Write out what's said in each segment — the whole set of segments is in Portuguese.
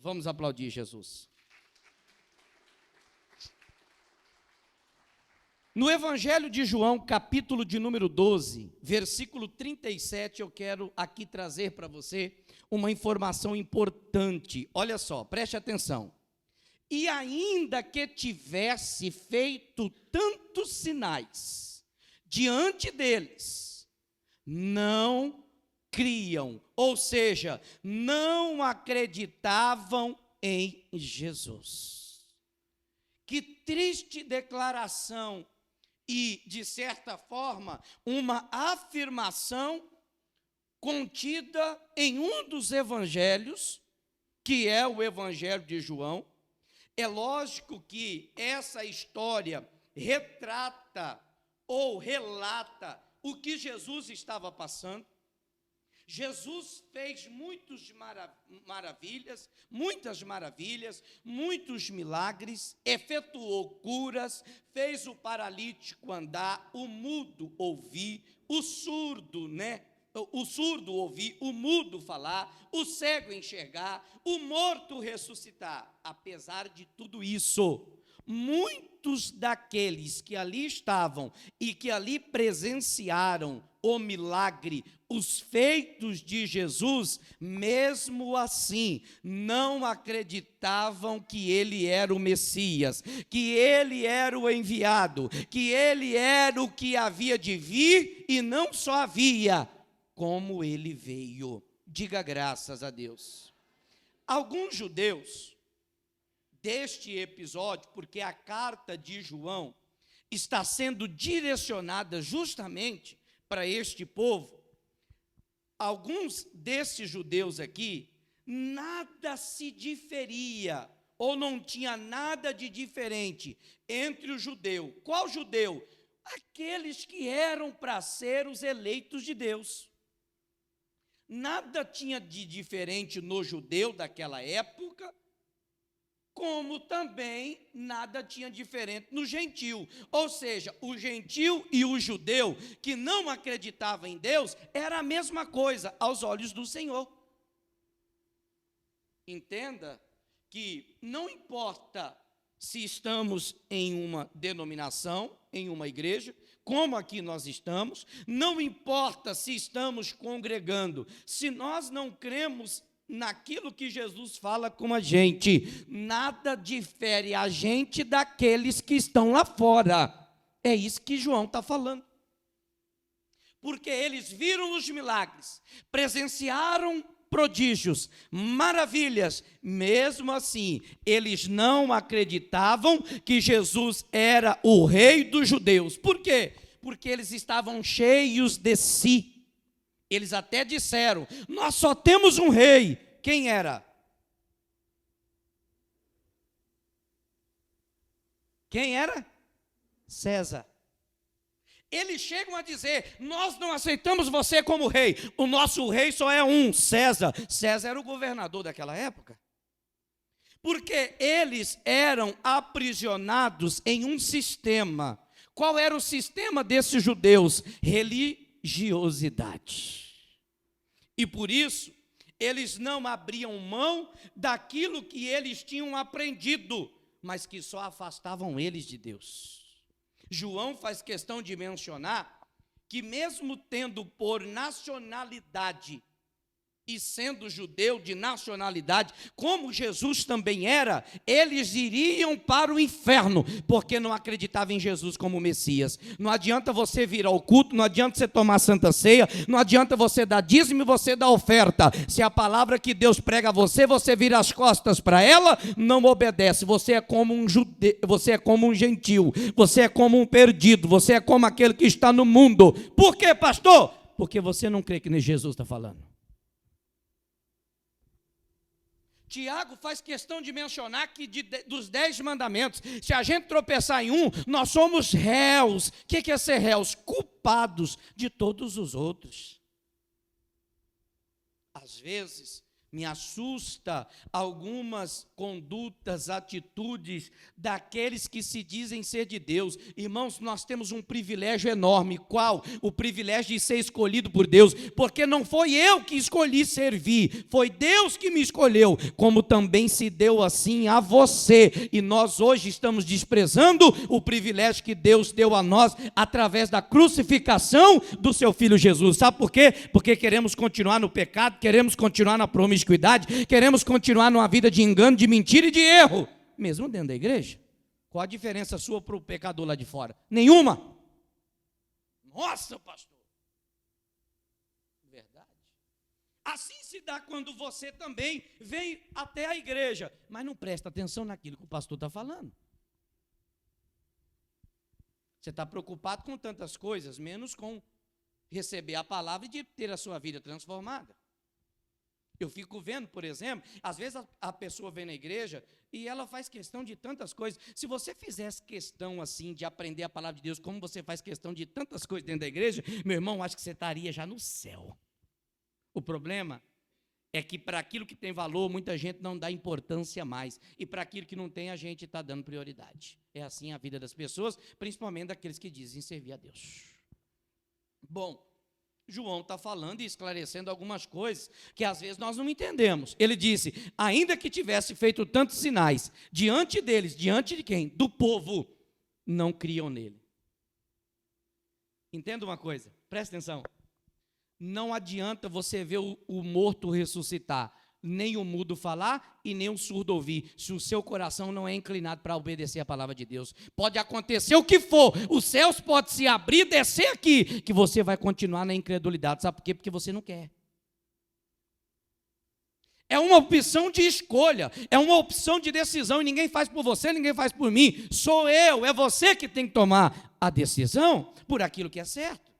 Vamos aplaudir Jesus. No Evangelho de João, capítulo de número 12, versículo 37, eu quero aqui trazer para você uma informação importante. Olha só, preste atenção. E ainda que tivesse feito tantos sinais diante deles, não criam, ou seja, não acreditavam em Jesus. Que triste declaração e, de certa forma, uma afirmação contida em um dos evangelhos, que é o Evangelho de João. É lógico que essa história retrata ou relata o que Jesus estava passando. Jesus fez muitas maravilhas, muitos milagres, efetuou curas, fez o paralítico andar, o mudo ouvir, o surdo ouvir, o mudo falar, o cego enxergar, o morto ressuscitar. Apesar de tudo isso, muitos daqueles que ali estavam e que ali presenciaram o milagre, os feitos de Jesus, mesmo assim, não acreditavam que ele era o Messias, que ele era o enviado, que ele era o que havia de vir, e não só havia, como ele veio. Diga graças a Deus. Alguns judeus deste episódio, porque a carta de João está sendo direcionada justamente para este povo, alguns desses judeus aqui, nada se diferia, ou não tinha nada de diferente entre o judeu. Qual judeu? Aqueles que eram para ser os eleitos de Deus. Nada tinha de diferente no judeu daquela época, como também nada tinha diferente no gentio. Ou seja, o gentio e o judeu que não acreditava em Deus era a mesma coisa aos olhos do Senhor. Entenda que não importa se estamos em uma denominação, em uma igreja, como aqui nós estamos, não importa se estamos congregando, se nós não cremos naquilo que Jesus fala com a gente, nada difere a gente daqueles que estão lá fora. É isso que João está falando. Porque eles viram os milagres, presenciaram prodígios, maravilhas, mesmo assim, eles não acreditavam que Jesus era o rei dos judeus. Por quê? Porque eles estavam cheios de si. Eles até disseram, nós só temos um rei. Quem era? Quem era? César. Eles chegam a dizer, nós não aceitamos você como rei, o nosso rei só é um, César. César era o governador daquela época. Porque eles eram aprisionados em um sistema. Qual era o sistema desses judeus? Religiosidade. E por isso, eles não abriam mão daquilo que eles tinham aprendido, mas que só afastavam eles de Deus. João faz questão de mencionar que mesmo tendo por nacionalidade e sendo judeu de nacionalidade, como Jesus também era, eles iriam para o inferno, porque não acreditavam em Jesus como Messias. Não adianta você vir ao culto, não adianta você tomar santa ceia, não adianta você dar dízimo e você dar oferta. Se a palavra que Deus prega a você, você vira as costas para ela, não obedece. Você é como um judeu, você é como um gentil, você é como um perdido, você é como aquele que está no mundo. Por quê, pastor? Porque você não crê que nem Jesus está falando. Tiago faz questão de mencionar que dos 10 mandamentos, se a gente tropeçar em um, nós somos réus. O que é ser réus? Culpados de todos os outros. Às vezes, Me assusta algumas condutas, atitudes daqueles que se dizem ser de Deus. Irmãos, nós temos um privilégio enorme. Qual? O privilégio de ser escolhido por Deus, porque não foi eu que escolhi servir, foi Deus que me escolheu, como também se deu assim a você. E nós hoje estamos desprezando o privilégio que Deus deu a nós através da crucificação do seu Filho Jesus. Sabe por quê? Porque queremos continuar no pecado, queremos continuar na promiscuidade, queremos continuar numa vida de engano, de mentira e de erro, mesmo dentro da igreja. Qual a diferença sua para o pecador lá de fora? Nenhuma. Nossa, pastor. Verdade. Assim se dá quando você também vem até a igreja, mas não presta atenção naquilo que o pastor está falando. Você está preocupado com tantas coisas, menos com receber a palavra e de ter a sua vida transformada. Eu fico vendo, por exemplo, às vezes a pessoa vem na igreja e ela faz questão de tantas coisas. Se você fizesse questão assim de aprender a palavra de Deus, como você faz questão de tantas coisas dentro da igreja, meu irmão, acho que você estaria já no céu. O problema é que para aquilo que tem valor, muita gente não dá importância mais. E para aquilo que não tem, a gente está dando prioridade. É assim a vida das pessoas, principalmente daqueles que dizem servir a Deus. Bom, João está falando e esclarecendo algumas coisas que às vezes nós não entendemos. Ele disse, ainda que tivesse feito tantos sinais diante deles, diante de quem? Do povo, não criam nele. Entenda uma coisa, presta atenção. Não adianta você ver o morto ressuscitar, nem o mudo falar e nem o surdo ouvir, se o seu coração não é inclinado para obedecer a palavra de Deus. Pode acontecer o que for, os céus podem se abrir e descer aqui, que você vai continuar na incredulidade. Sabe por quê? Porque você não quer. É uma opção de escolha, é uma opção de decisão, e ninguém faz por você, ninguém faz por mim, sou eu, é você que tem que tomar a decisão por aquilo que é certo.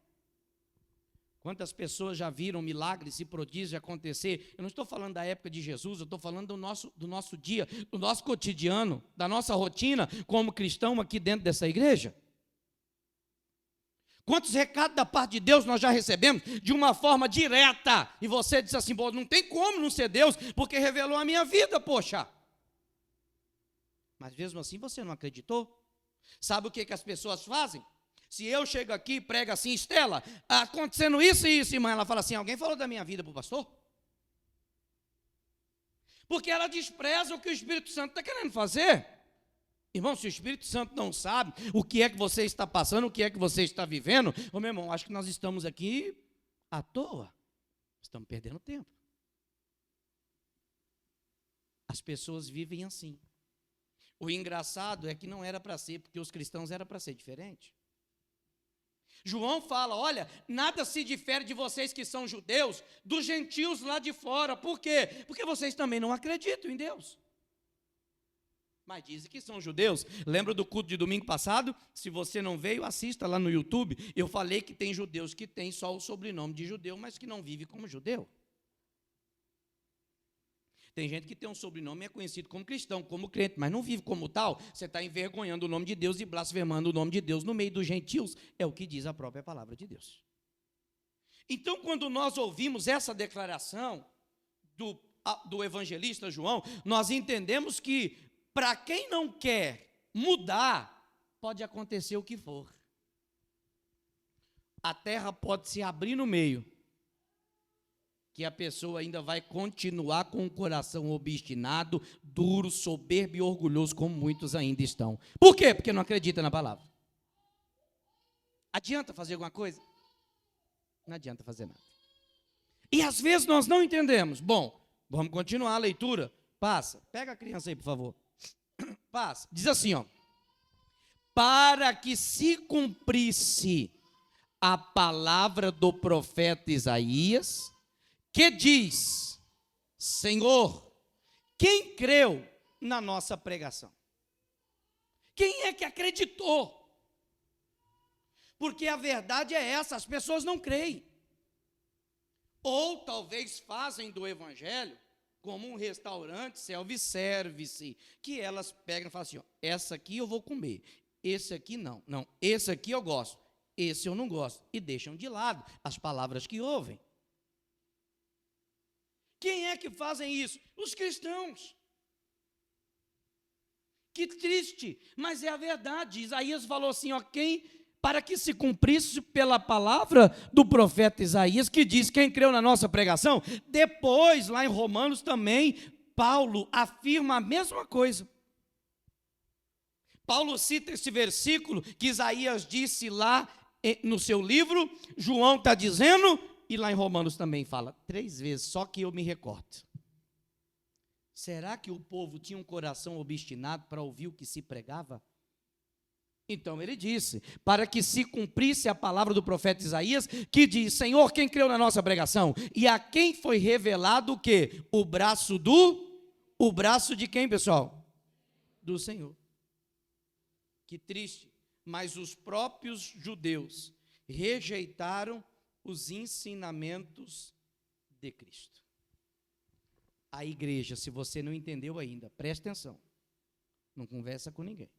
Quantas pessoas já viram milagres e prodígios acontecer? Eu não estou falando da época de Jesus, eu estou falando do nosso dia, do nosso cotidiano, da nossa rotina como cristão aqui dentro dessa igreja. Quantos recados da parte de Deus nós já recebemos de uma forma direta, e você diz assim, não tem como não ser Deus, porque revelou a minha vida, poxa. Mas mesmo assim você não acreditou? Sabe o que as pessoas fazem? Se eu chego aqui e prego assim, Estela, acontecendo isso e isso, irmã, ela fala assim, alguém falou da minha vida para o pastor? Porque ela despreza o que o Espírito Santo está querendo fazer. Irmão, se o Espírito Santo não sabe o que é que você está passando, o que é que você está vivendo, meu irmão, acho que nós estamos aqui à toa. Estamos perdendo tempo. As pessoas vivem assim. O engraçado é que não era para ser, porque os cristãos era para ser diferente. João fala, olha, nada se difere de vocês que são judeus, dos gentios lá de fora. Por quê? Porque vocês também não acreditam em Deus. Mas dizem que são judeus. Lembra do culto de domingo passado? Se você não veio, assista lá no YouTube. Eu falei que tem judeus que têm só o sobrenome de judeu, mas que não vive como judeu. Tem gente que tem um sobrenome e é conhecido como cristão, como crente, mas não vive como tal. Você está envergonhando o nome de Deus e blasfemando o nome de Deus no meio dos gentios. É o que diz a própria palavra de Deus. Então, quando nós ouvimos essa declaração do evangelista João, nós entendemos que, para quem não quer mudar, pode acontecer o que for. A terra pode se abrir no meio, que a pessoa ainda vai continuar com o coração obstinado, duro, soberbo e orgulhoso, como muitos ainda estão. Por quê? Porque não acredita na palavra. Adianta fazer alguma coisa? Não adianta fazer nada. E às vezes nós não entendemos. Bom, vamos continuar a leitura. Passa. Pega a criança aí, por favor. Passa. Diz assim, ó. Para que se cumprisse a palavra do profeta Isaías, que diz, Senhor, quem creu na nossa pregação? Quem é que acreditou? Porque a verdade é essa, as pessoas não creem. Ou talvez fazem do evangelho como um restaurante self-service, que elas pegam e falam assim, ó, essa aqui eu vou comer, esse aqui não, esse aqui eu gosto, esse eu não gosto, e deixam de lado as palavras que ouvem. Quem é que fazem isso? Os cristãos. Que triste, mas é a verdade. Isaías falou assim, ó, para que se cumprisse pela palavra do profeta Isaías, que diz, quem creu na nossa pregação, depois, lá em Romanos também, Paulo afirma a mesma coisa. Paulo cita esse versículo que Isaías disse lá no seu livro, João está dizendo, e lá em Romanos também fala, 3 vezes, só que eu me recordo. Será que o povo tinha um coração obstinado para ouvir o que se pregava? Então ele disse, para que se cumprisse a palavra do profeta Isaías, que diz, Senhor, quem creu na nossa pregação? E a quem foi revelado o quê? O braço de quem, pessoal? Do Senhor. Que triste, mas os próprios judeus rejeitaram os ensinamentos de Cristo. A igreja, se você não entendeu ainda, preste atenção, não conversa com ninguém,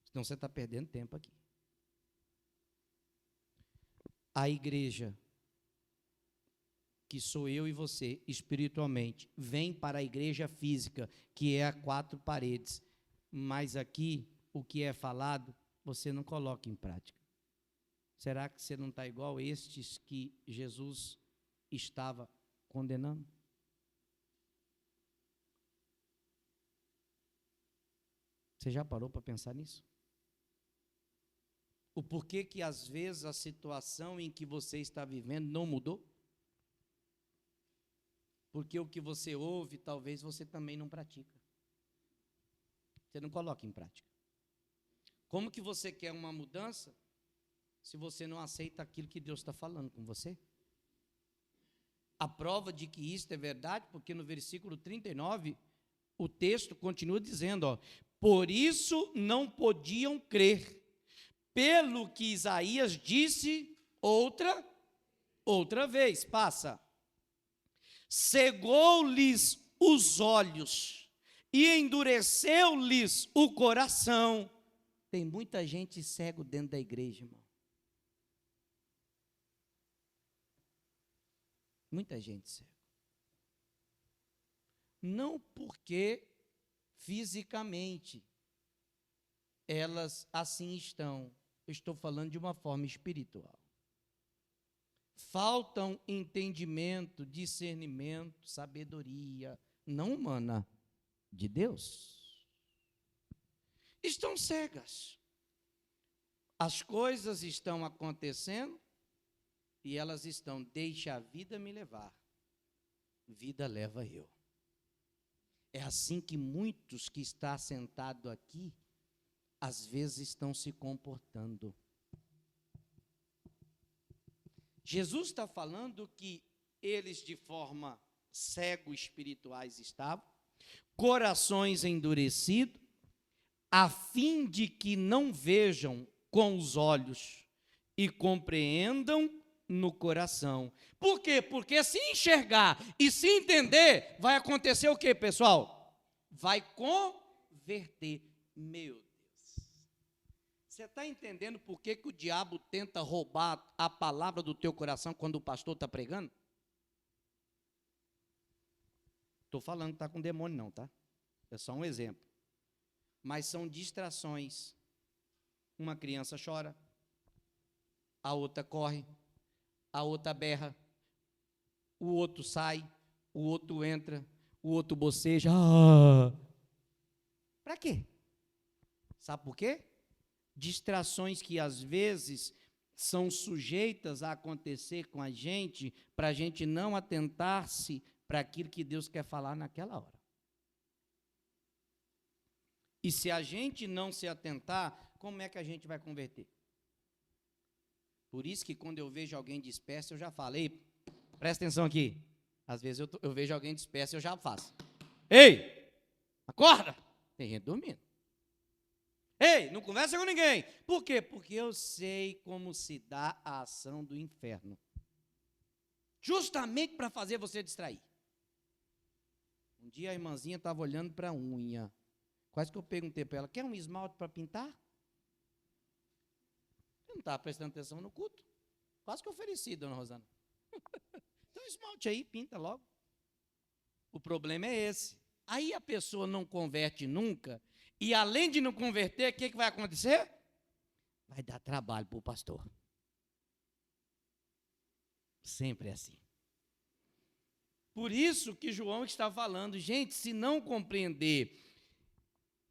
senão você está perdendo tempo aqui. A igreja, que sou eu e você, espiritualmente, vem para a igreja física, que é a 4 paredes, mas aqui, o que é falado, você não coloca em prática. Será que você não está igual estes que Jesus estava condenando? Você já parou para pensar nisso? O porquê que às vezes a situação em que você está vivendo não mudou? Porque o que você ouve, talvez você também não pratica. Você não coloca em prática. Como que você quer uma mudança se você não aceita aquilo que Deus está falando com você? A prova de que isto é verdade, porque no versículo 39, o texto continua dizendo, ó, por isso não podiam crer, pelo que Isaías disse outra vez, passa. Cegou-lhes os olhos e endureceu-lhes o coração. Tem muita gente cego dentro da igreja, irmão. Muita gente cega. Não porque fisicamente elas assim estão. Eu estou falando de uma forma espiritual. Faltam entendimento, discernimento, sabedoria, não humana, de Deus. Estão cegas. As coisas estão acontecendo e elas estão, deixa a vida me levar, vida leva eu. É assim que muitos que estão sentados aqui, às vezes estão se comportando. Jesus está falando que eles de forma cego espirituais estavam, corações endurecidos, a fim de que não vejam com os olhos e compreendam no coração. Por quê? Porque se enxergar e se entender, vai acontecer o quê, pessoal? Vai converter. Meu Deus. Você está entendendo por que o diabo tenta roubar a palavra do teu coração quando o pastor está pregando? Estou falando que está com demônio não, tá? É só um exemplo. Mas são distrações. Uma criança chora, a outra corre, a outra berra, o outro sai, o outro entra, o outro boceja. Para quê? Sabe por quê? Distrações que às vezes são sujeitas a acontecer com a gente, para a gente não atentar-se para aquilo que Deus quer falar naquela hora. E se a gente não se atentar, como é que a gente vai converter? Por isso que quando eu vejo alguém disperso, eu já falei, presta atenção aqui. Às vezes eu vejo alguém disperso, eu já faço. Ei, acorda! Tem gente dormindo. Ei, não conversa com ninguém. Por quê? Porque eu sei como se dá a ação do inferno. Justamente para fazer você distrair. Um dia a irmãzinha estava olhando para a unha. Quase que eu perguntei para ela, quer um esmalte para pintar? Eu não estava prestando atenção no culto. Quase que eu ofereci, dona Rosana. Então o esmalte aí, pinta logo. O problema é esse. Aí a pessoa não converte nunca, e além de não converter, o que vai acontecer? Vai dar trabalho para o pastor. Sempre é assim. Por isso que João está falando, gente, se não compreender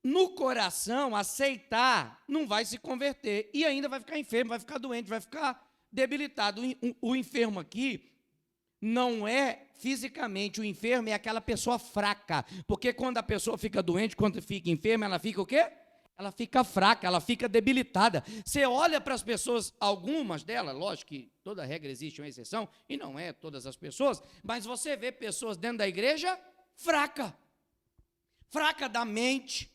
no coração, aceitar, não vai se converter, e ainda vai ficar enfermo, vai ficar doente, vai ficar debilitado. O enfermo aqui não é fisicamente, o enfermo é aquela pessoa fraca, porque quando a pessoa fica doente, quando fica enferma, ela fica o quê? Ela fica fraca, ela fica debilitada. Você olha para as pessoas, algumas delas, lógico que toda regra existe uma exceção, e não é todas as pessoas, mas você vê pessoas dentro da igreja fraca da mente,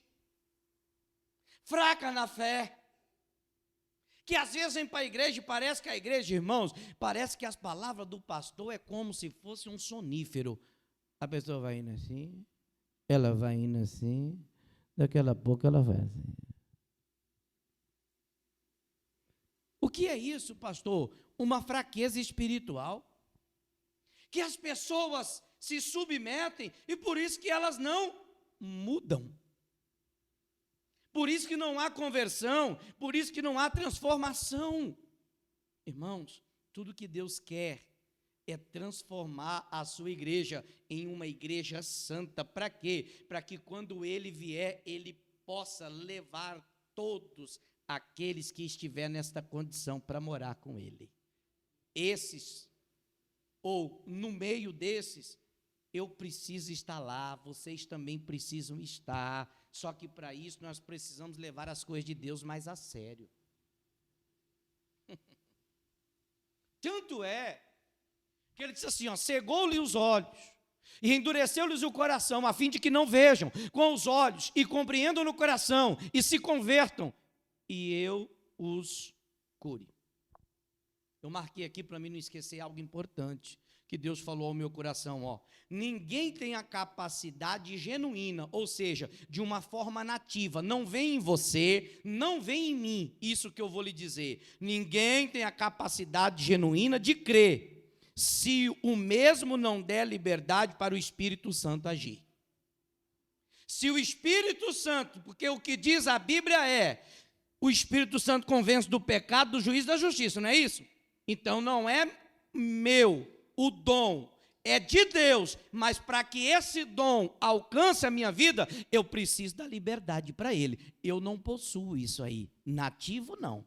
fraca na fé, que às vezes vem para a igreja e parece que a igreja, irmãos, parece que as palavras do pastor é como se fosse um sonífero. A pessoa vai indo assim, ela vai indo assim, daqui a pouco ela vai assim. O que é isso, pastor? Uma fraqueza espiritual, que as pessoas se submetem e por isso que elas não mudam. Por isso que não há conversão, por isso que não há transformação. Irmãos, tudo que Deus quer é transformar a sua igreja em uma igreja santa. Para quê? Para que quando Ele vier, Ele possa levar todos aqueles que estiver nesta condição para morar com Ele. Esses, ou no meio desses, eu preciso estar lá, vocês também precisam estar. Só que para isso nós precisamos levar as coisas de Deus mais a sério. Tanto é que ele disse assim, ó, cegou-lhe os olhos e endureceu-lhes o coração, a fim de que não vejam com os olhos e compreendam no coração e se convertam, e eu os cure. Eu marquei aqui para mim não esquecer algo importante que Deus falou ao meu coração, ó. Ninguém tem a capacidade genuína, ou seja, de uma forma nativa, não vem em você, não vem em mim, isso que eu vou lhe dizer. Ninguém tem a capacidade genuína de crer, se o mesmo não der liberdade para o Espírito Santo agir. Se o Espírito Santo, porque o que diz a Bíblia é, o Espírito Santo convence do pecado, do juízo e da justiça, não é isso? Então não é meu, o dom é de Deus, mas para que esse dom alcance a minha vida, eu preciso da liberdade para ele. Eu não possuo isso aí, nativo não,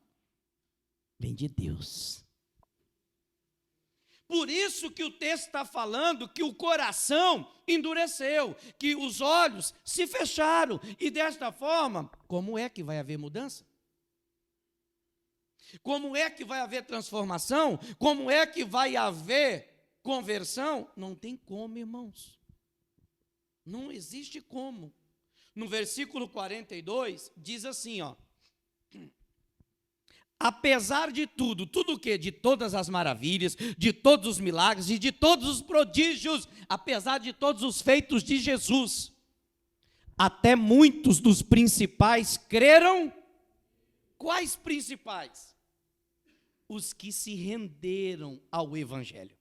vem de Deus. Por isso que o texto está falando que o coração endureceu, que os olhos se fecharam, e desta forma, como é que vai haver mudança? Como é que vai haver transformação? Como é que vai haver conversão? Não tem como, irmãos. Não existe como. No versículo 42, diz assim, ó. Apesar de tudo, tudo o quê? De todas as maravilhas, de todos os milagres e de todos os prodígios, apesar de todos os feitos de Jesus, até muitos dos principais creram. Quais principais? Os que se renderam ao Evangelho.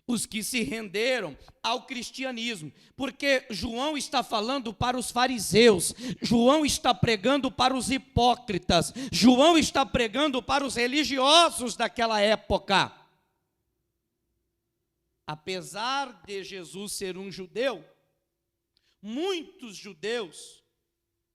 Os que se renderam ao cristianismo, porque João está falando para os fariseus, João está pregando para os hipócritas, João está pregando para os religiosos daquela época. Apesar de Jesus ser um judeu, muitos judeus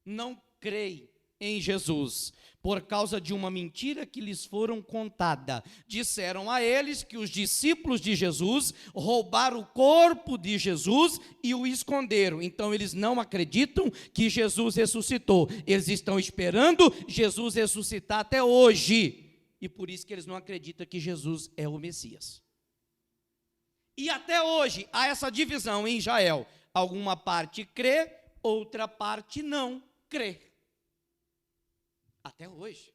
não creem em Jesus, por causa de uma mentira que lhes foram contada. Disseram a eles que os discípulos de Jesus roubaram o corpo de Jesus e o esconderam. Então eles não acreditam que Jesus ressuscitou. Eles estão esperando Jesus ressuscitar até hoje. E por isso que eles não acreditam que Jesus é o Messias. E até hoje há essa divisão em Israel. Alguma parte crê, outra parte não crê. Até hoje.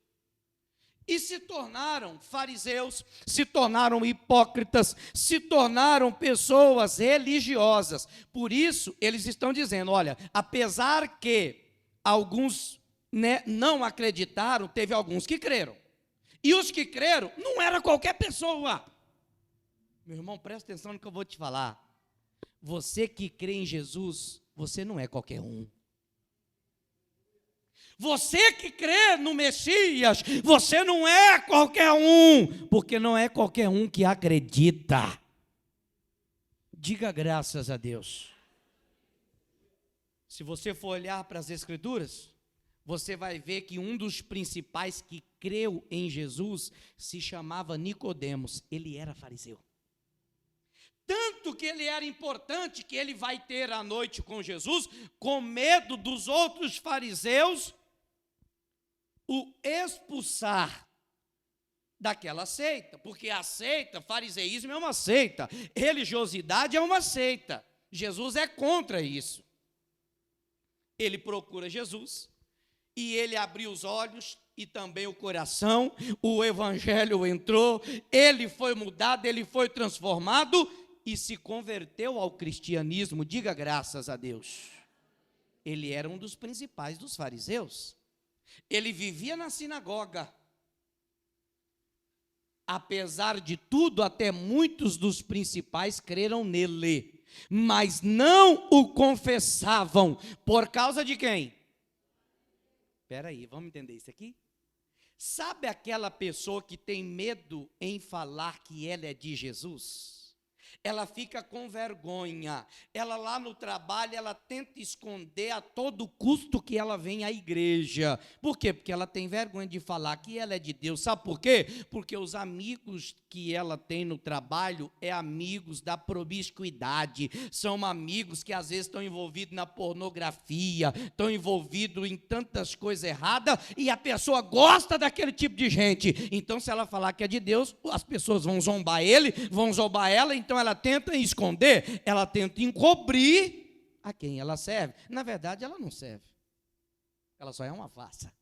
E se tornaram fariseus, se tornaram hipócritas, se tornaram pessoas religiosas. Por isso, eles estão dizendo, olha, apesar que alguns não acreditaram, teve alguns que creram. E os que creram não era qualquer pessoa. Meu irmão, presta atenção no que eu vou te falar. Você que crê em Jesus, você não é qualquer um. Você que crê no Messias, você não é qualquer um, porque não é qualquer um que acredita. Diga graças a Deus. Se você for olhar para as Escrituras, você vai ver que um dos principais que creu em Jesus se chamava Nicodemos. Ele era fariseu. Tanto que ele era importante que ele vai ter a noite com Jesus, com medo dos outros fariseus o expulsar daquela seita, porque a seita, fariseísmo é uma seita, religiosidade é uma seita. Jesus é contra isso. Ele procura Jesus e ele abriu os olhos e também o coração, o evangelho entrou, ele foi mudado, ele foi transformado e se converteu ao cristianismo. Diga graças a Deus. Ele era um dos principais dos fariseus. Ele vivia na sinagoga. Apesar de tudo, até muitos dos principais creram nele, mas não o confessavam. Por causa de quem? Espera aí, vamos entender isso aqui? Sabe aquela pessoa que tem medo em falar que ela é de Jesus? Ela fica com vergonha, ela lá no trabalho, ela tenta esconder a todo custo que ela vem à igreja. Por quê? Porque ela tem vergonha de falar que ela é de Deus. Sabe por quê? Porque os amigos que ela tem no trabalho é amigos da promiscuidade, são amigos que às vezes estão envolvidos na pornografia, estão envolvidos em tantas coisas erradas, e a pessoa gosta daquele tipo de gente. Então, se ela falar que é de Deus, as pessoas vão zombar ele, vão zombar ela, então ela tenta esconder, ela tenta encobrir a quem ela serve. Na verdade, ela não serve. Ela só é uma farsa.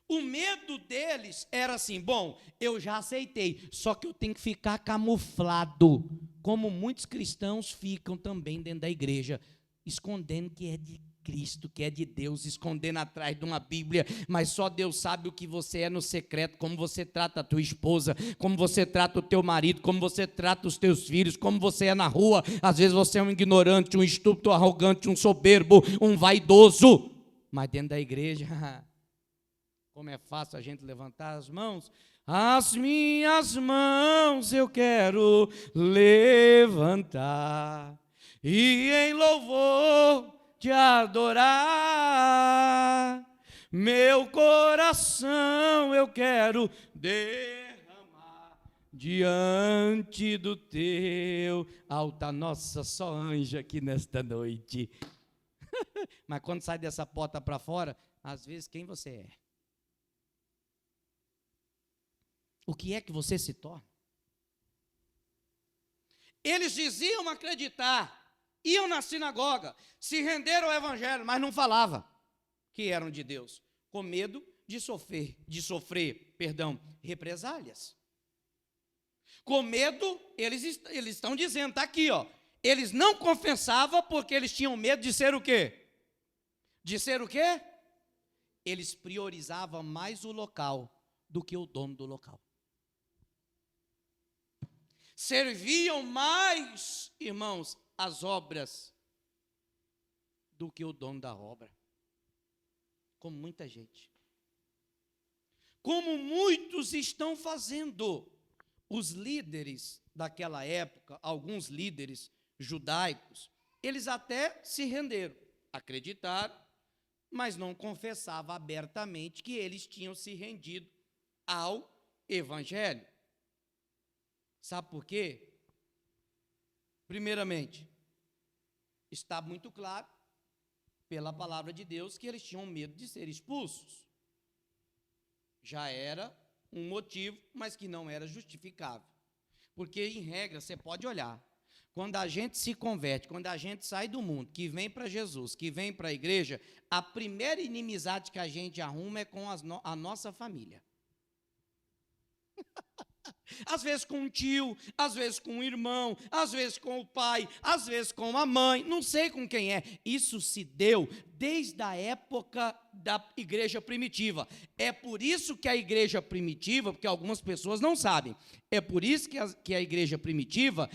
O medo deles era assim: bom, eu já aceitei, só que eu tenho que ficar camuflado, como muitos cristãos ficam também dentro da igreja, escondendo que é de Cristo, que é de Deus, escondendo atrás de uma Bíblia, mas só Deus sabe o que você é no secreto, como você trata a tua esposa, como você trata o teu marido, como você trata os teus filhos, como você é na rua. Às vezes você é um ignorante, um estúpido, um arrogante, um soberbo, um vaidoso, mas dentro da igreja, como é fácil a gente levantar as mãos. As minhas mãos eu quero levantar e em louvor te adorar, meu coração eu quero derramar diante do teu altar. Nossa, só anjo aqui nesta noite. Mas quando sai dessa porta para fora, às vezes quem você é? O que é que você se torna? Eles diziam acreditar, iam na sinagoga, se renderam ao evangelho, mas não falavam que eram de Deus, com medo de sofrer, represálias. Com medo, eles estão dizendo, está aqui, ó, eles não confessavam porque eles tinham medo de ser o quê? De ser o quê? Eles priorizavam mais o local do que o dono do local. Serviam mais, irmãos, as obras do que o dono da obra. Como muita gente. Como muitos estão fazendo. Os líderes daquela época, alguns líderes judaicos, eles até se renderam, acreditaram, mas não confessavam abertamente que eles tinham se rendido ao evangelho. Sabe por quê? Primeiramente, está muito claro, pela palavra de Deus, que eles tinham medo de ser expulsos. Já era um motivo, mas que não era justificável. Porque, em regra, você pode olhar, quando a gente se converte, quando a gente sai do mundo, que vem para Jesus, que vem para a igreja, a primeira inimizade que a gente arruma é com a nossa família. Às vezes com um tio, às vezes com um irmão, às vezes com o pai, às vezes com a mãe, não sei com quem é. Isso se deu desde a época da igreja primitiva. É por isso que a igreja primitiva, porque algumas pessoas não sabem, é por isso que a igreja primitiva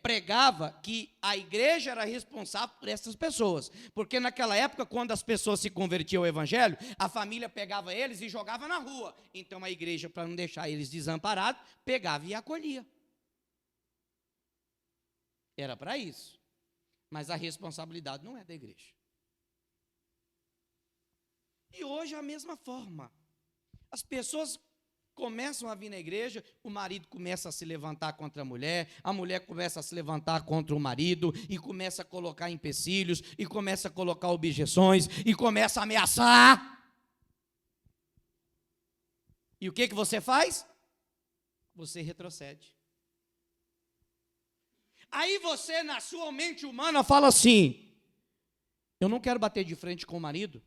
pregava que a igreja era responsável por essas pessoas, porque naquela época, quando as pessoas se convertiam ao evangelho, a família pegava eles e jogava na rua, então a igreja, para não deixar eles desamparados, pegava e acolhia. Era para isso, mas a responsabilidade não é da igreja. E hoje é a mesma forma, as pessoas começam a vir na igreja, o marido começa a se levantar contra a mulher começa a se levantar contra o marido, e começa a colocar empecilhos, e começa a colocar objeções, e começa a ameaçar. E o que você faz? Você retrocede. Aí você, na sua mente humana, fala assim: eu não quero bater de frente com o marido,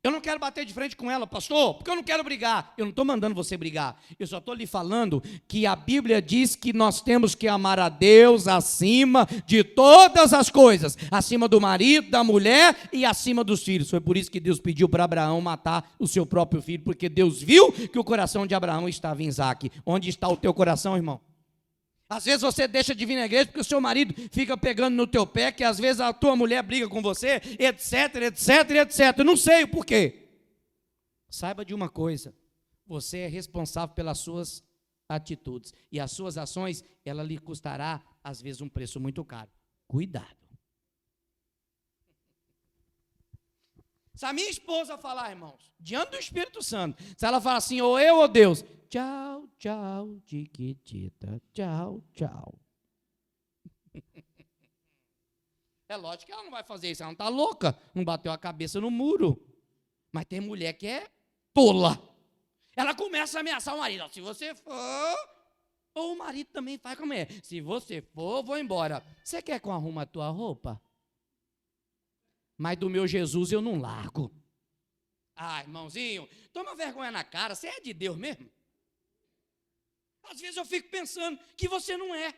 eu não quero bater de frente com ela, pastor, porque eu não quero brigar. Eu não estou mandando você brigar, eu só estou lhe falando que a Bíblia diz que nós temos que amar a Deus acima de todas as coisas, acima do marido, da mulher e acima dos filhos. Foi por isso que Deus pediu para Abraão matar o seu próprio filho, porque Deus viu que o coração de Abraão estava em Isaque. Onde está o teu coração, irmão? Às vezes você deixa de vir na igreja porque o seu marido fica pegando no teu pé, que às vezes a tua mulher briga com você, etc, etc, etc. Não sei o porquê. Saiba de uma coisa: você é responsável pelas suas atitudes, e as suas ações, ela lhe custará às vezes um preço muito caro. Cuidado. Se a minha esposa falar, irmãos, diante do Espírito Santo, se ela falar assim, ou eu ou Deus, tchau, tchau, tiquitita, tchau, tchau. É lógico que ela não vai fazer isso, ela não está louca, não bateu a cabeça no muro. Mas tem mulher que é tola. Ela começa a ameaçar o marido: se você for, ou o marido também faz com a mulher, se você for, vou embora. Você quer que eu arrume a tua roupa? Mas do meu Jesus eu não largo. Ah, irmãozinho, toma vergonha na cara, você é de Deus mesmo? Às vezes eu fico pensando que você não é.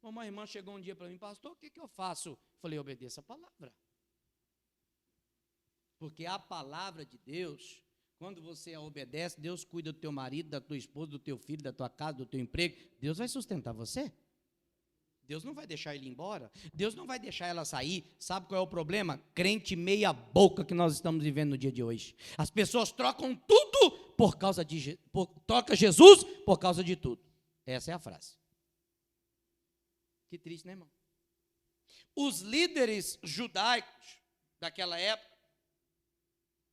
Uma irmã chegou um dia para mim: pastor, o que eu faço? Eu falei: obedeça a palavra. Porque a palavra de Deus, quando você a obedece, Deus cuida do teu marido, da tua esposa, do teu filho, da tua casa, do teu emprego. Deus vai sustentar você. Deus não vai deixar ele embora, Deus não vai deixar ela sair. Sabe qual é o problema? Crente meia boca que nós estamos vivendo no dia de hoje. As pessoas trocam tudo por causa de troca Jesus por causa de tudo. Essa é a frase. Que triste, né, irmão? Os líderes judaicos daquela época,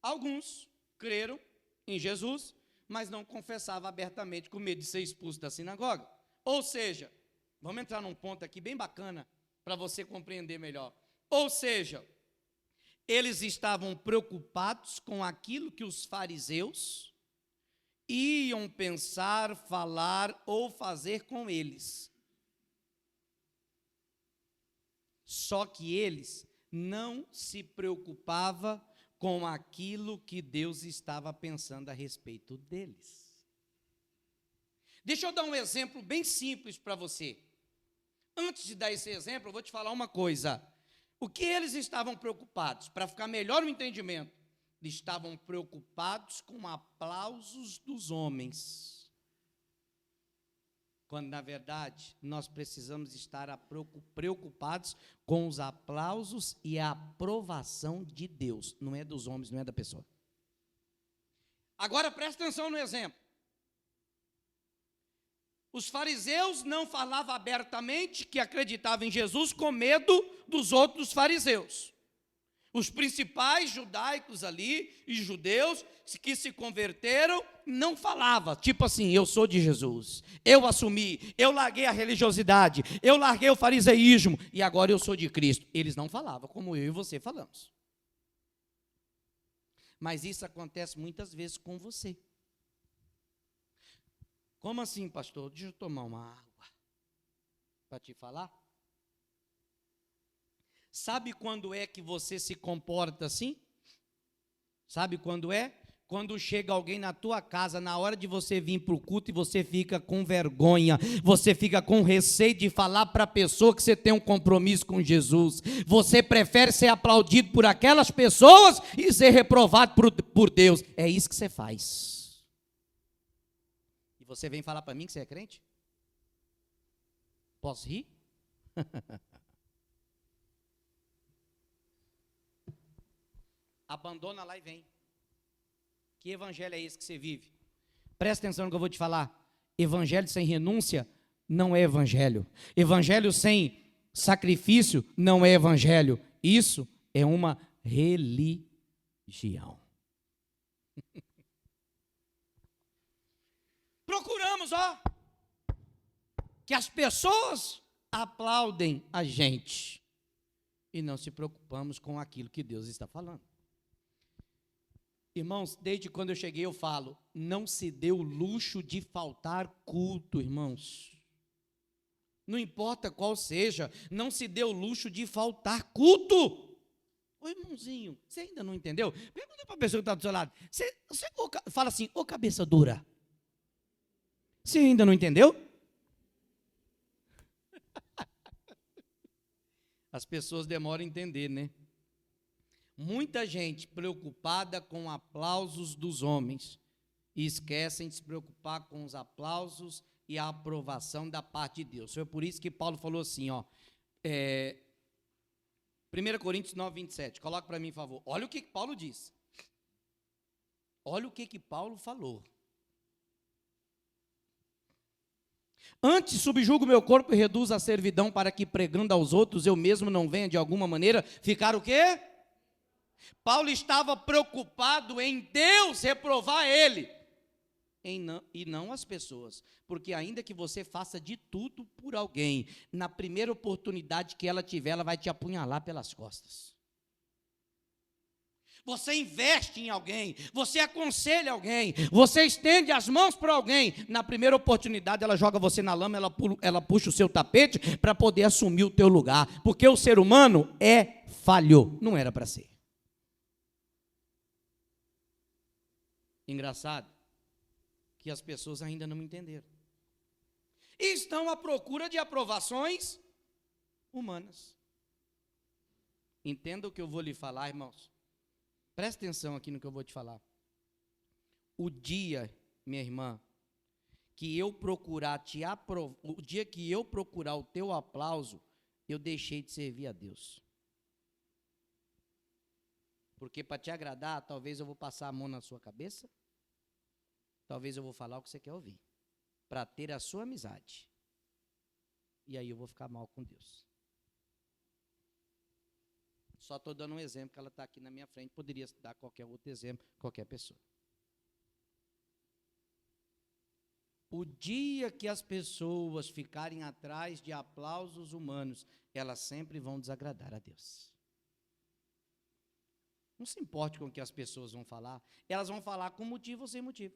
alguns creram em Jesus, mas não confessavam abertamente, com medo de ser expulso da sinagoga. Ou seja, vamos entrar num ponto aqui bem bacana para você compreender melhor. Ou seja, eles estavam preocupados com aquilo que os fariseus iam pensar, falar ou fazer com eles. Só que eles não se preocupavam com aquilo que Deus estava pensando a respeito deles. Deixa eu dar um exemplo bem simples para você. Antes de dar esse exemplo, eu vou te falar uma coisa. O que eles estavam preocupados? Para ficar melhor o entendimento, eles estavam preocupados com aplausos dos homens. Quando, na verdade, nós precisamos estar preocupados com os aplausos e a aprovação de Deus. Não é dos homens, não é da pessoa. Agora, presta atenção no exemplo. Os fariseus não falavam abertamente que acreditavam em Jesus com medo dos outros fariseus. Os principais judaicos ali e judeus que se converteram não falavam, tipo assim: eu sou de Jesus, eu assumi, eu larguei a religiosidade, eu larguei o fariseísmo e agora eu sou de Cristo. Eles não falavam como eu e você falamos. Mas isso acontece muitas vezes com você. Como assim, pastor? Deixa eu tomar uma água para te falar. Sabe quando é que você se comporta assim? Sabe quando é? Quando chega alguém na tua casa, na hora de você vir para o culto, e você fica com vergonha, você fica com receio de falar para a pessoa que você tem um compromisso com Jesus, você prefere ser aplaudido por aquelas pessoas e ser reprovado por Deus. É isso que você faz. E você vem falar para mim que você é crente? Posso rir? Abandona lá e vem. Que evangelho é esse que você vive? Presta atenção no que eu vou te falar. Evangelho sem renúncia não é evangelho. Evangelho sem sacrifício não é evangelho. Isso é uma religião. Procuramos, que as pessoas aplaudem a gente e não se preocupamos com aquilo que Deus está falando. Irmãos, desde quando eu cheguei eu falo, não se dê o luxo de faltar culto, irmãos. Não importa qual seja, não se dê o luxo de faltar culto. Ô irmãozinho, você ainda não entendeu? Pergunta para a pessoa que está do seu lado. Você fala assim, ô cabeça dura. Você ainda não entendeu? As pessoas demoram a entender, né? Muita gente preocupada com aplausos dos homens e esquecem de se preocupar com os aplausos e a aprovação da parte de Deus. Foi por isso que Paulo falou assim, 1 Coríntios 9, 27. Coloca para mim, por favor. Olha o que Paulo diz. Olha o que Paulo falou. Antes subjugo meu corpo e reduzo a servidão para que, pregando aos outros, eu mesmo não venha de alguma maneira ficar o quê? Paulo estava preocupado em Deus reprovar ele, e não as pessoas, porque ainda que você faça de tudo por alguém, na primeira oportunidade que ela tiver, ela vai te apunhalar pelas costas. Você investe em alguém, você aconselha alguém, você estende as mãos para alguém, na primeira oportunidade ela joga você na lama, ela puxa o seu tapete para poder assumir o teu lugar, porque o ser humano é falho, não era para ser. Engraçado que as pessoas ainda não me entenderam. E estão à procura de aprovações humanas. Entenda o que eu vou lhe falar, irmãos. Presta atenção aqui no que eu vou te falar. O dia, minha irmã, que eu procurar o dia que eu procurar o teu aplauso, eu deixei de servir a Deus. Porque para te agradar, talvez eu vou passar a mão na sua cabeça, talvez eu vou falar o que você quer ouvir, para ter a sua amizade. E aí eu vou ficar mal com Deus. Só estou dando um exemplo, que ela está aqui na minha frente, poderia dar qualquer outro exemplo, qualquer pessoa. O dia que as pessoas ficarem atrás de aplausos humanos, elas sempre vão desagradar a Deus. Não se importe com o que as pessoas vão falar, elas vão falar com motivo ou sem motivo.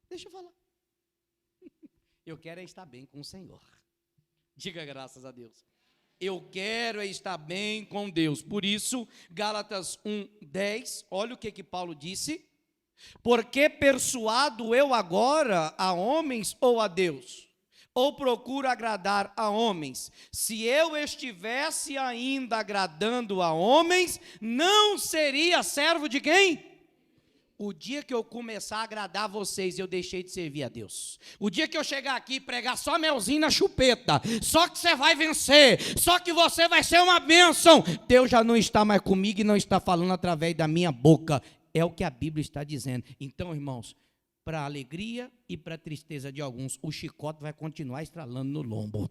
Deixa eu falar. Eu quero é estar bem com o Senhor. Diga graças a Deus. Eu quero é estar bem com Deus. Por isso, Gálatas 1:10, olha o que Paulo disse. Porque persuado eu agora a homens ou a Deus? Ou procuro agradar a homens? Se eu estivesse ainda agradando a homens, não seria servo de quem? O dia que eu começar a agradar vocês, eu deixei de servir a Deus. O dia que eu chegar aqui e pregar só melzinho na chupeta, só que você vai vencer, só que você vai ser uma bênção, Deus já não está mais comigo e não está falando através da minha boca. É o que a Bíblia está dizendo. Então, irmãos, para a alegria e para a tristeza de alguns, o chicote vai continuar estralando no lombo.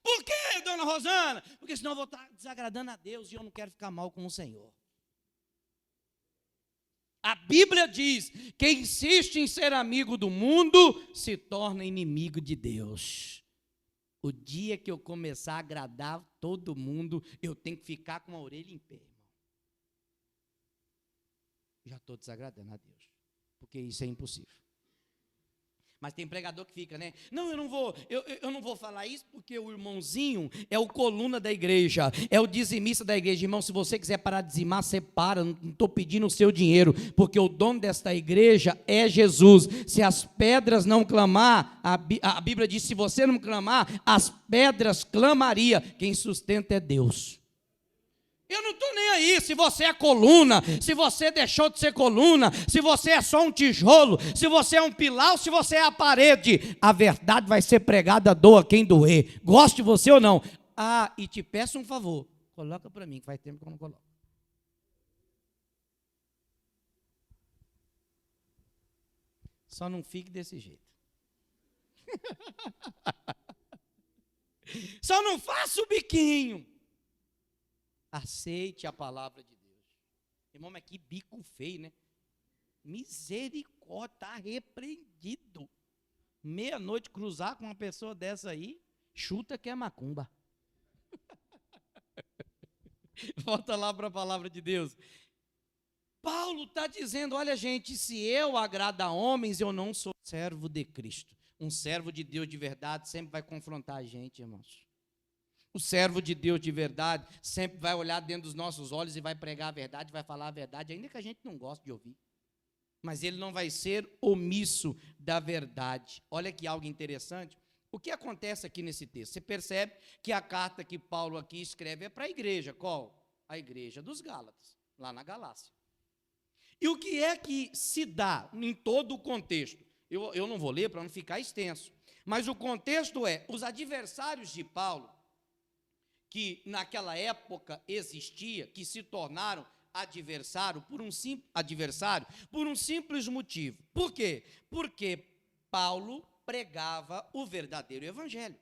Por quê, dona Rosana? Porque senão eu vou estar desagradando a Deus e eu não quero ficar mal com o Senhor. A Bíblia diz: quem insiste em ser amigo do mundo se torna inimigo de Deus. O dia que eu começar a agradar todo mundo, eu tenho que ficar com a orelha em pé, irmão. Já estou desagradando a Deus, porque isso é impossível. Mas tem pregador que fica, né? Não, eu não vou falar isso porque o irmãozinho é o coluna da igreja, é o dizimista da igreja. Irmão, se você quiser parar de dizimar, você para, não estou pedindo o seu dinheiro, porque o dono desta igreja é Jesus. Se as pedras não clamar, a Bíblia diz, se você não clamar, as pedras clamaria. Quem sustenta é Deus. Eu não estou nem aí se você é coluna, se você deixou de ser coluna, se você é só um tijolo, se você é um pilar ou se você é a parede. A verdade vai ser pregada, doa quem doer. Goste você ou não. Ah, e te peço um favor, coloca para mim, que faz tempo que eu não coloco. Só não fique desse jeito. Só não faça o biquinho. Aceite a palavra de Deus. Irmão, mas que bico feio, né? Misericórdia, está repreendido. Meia-noite cruzar com uma pessoa dessa aí, chuta que é macumba. Volta lá para a palavra de Deus. Paulo está dizendo, olha gente, se eu agradar homens, eu não sou servo de Cristo. Um servo de Deus de verdade sempre vai confrontar a gente, irmãos. O servo de Deus de verdade sempre vai olhar dentro dos nossos olhos e vai pregar a verdade, vai falar a verdade, ainda que a gente não goste de ouvir. Mas ele não vai ser omisso da verdade. Olha que algo interessante. O que acontece aqui nesse texto? Você percebe que a carta que Paulo aqui escreve é para a igreja. Qual? A igreja dos Gálatas, lá na Galácia. E o que é que se dá em todo o contexto? Eu não vou ler para não ficar extenso. Mas o contexto é, os adversários de Paulo, que naquela época existia, que se tornaram adversário por um simples motivo. Por quê? Porque Paulo pregava o verdadeiro evangelho.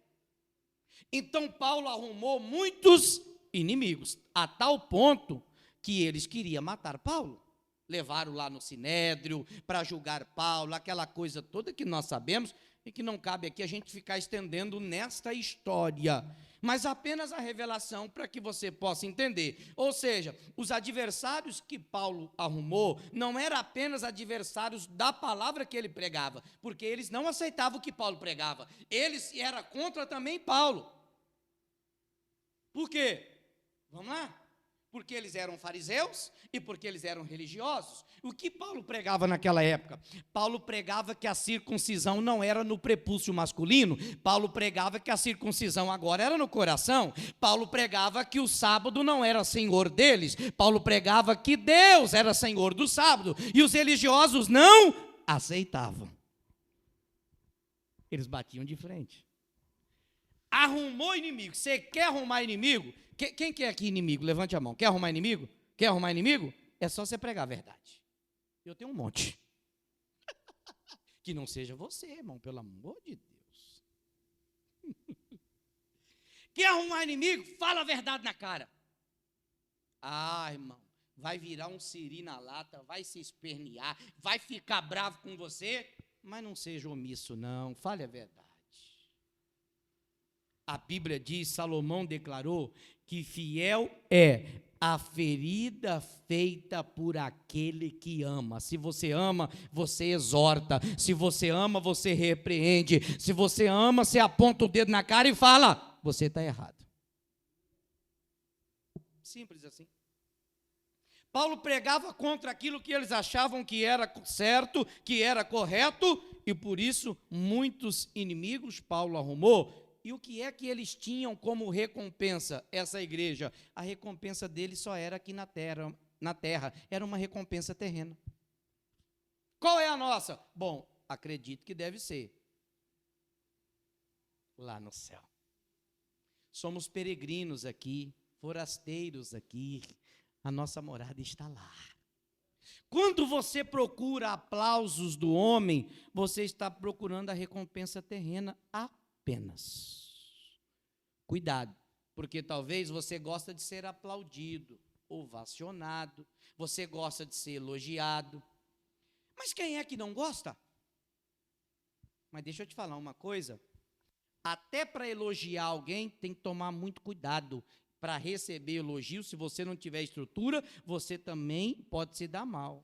Então Paulo arrumou muitos inimigos, a tal ponto que eles queriam matar Paulo. Levaram lá no Sinédrio para julgar Paulo, aquela coisa toda que nós sabemos e que não cabe aqui a gente ficar estendendo nesta história, mas apenas a revelação para que você possa entender. Ou seja, os adversários que Paulo arrumou não eram apenas adversários da palavra que ele pregava, porque eles não aceitavam o que Paulo pregava, eles eram contra também Paulo. Por quê? Vamos lá? Porque eles eram fariseus e porque eles eram religiosos. O que Paulo pregava naquela época? Paulo pregava que a circuncisão não era no prepúcio masculino. Paulo pregava que a circuncisão agora era no coração. Paulo pregava que o sábado não era senhor deles. Paulo pregava que Deus era senhor do sábado. E os religiosos não aceitavam. Eles batiam de frente. Arrumou inimigo. Você quer arrumar inimigo? Quem quer aqui inimigo? Levante a mão. Quer arrumar inimigo? Quer arrumar inimigo? É só você pregar a verdade. Eu tenho um monte. Que não seja você, irmão, pelo amor de Deus. Quer arrumar inimigo? Fala a verdade na cara. Ah, irmão, vai virar um siri na lata, vai se espernear, vai ficar bravo com você, mas não seja omisso, não. Fale a verdade. A Bíblia diz, Salomão declarou, que fiel é a ferida feita por aquele que ama. Se você ama, você exorta. Se você ama, você repreende. Se você ama, você aponta o dedo na cara e fala, você está errado. Simples assim. Paulo pregava contra aquilo que eles achavam que era certo, que era correto, e por isso muitos inimigos Paulo arrumou. E o que é que eles tinham como recompensa, essa igreja? A recompensa deles só era aqui na terra, era uma recompensa terrena. Qual é a nossa? Bom, acredito que deve ser lá no céu. Somos peregrinos aqui, forasteiros aqui, a nossa morada está lá. Quando você procura aplausos do homem, você está procurando a recompensa terrena apenas. Cuidado, porque talvez você gosta de ser aplaudido, ovacionado, você gosta de ser elogiado. Mas quem é que não gosta? Mas deixa eu te falar uma coisa, até para elogiar alguém tem que tomar muito cuidado. Para receber elogio, se você não tiver estrutura, você também pode se dar mal.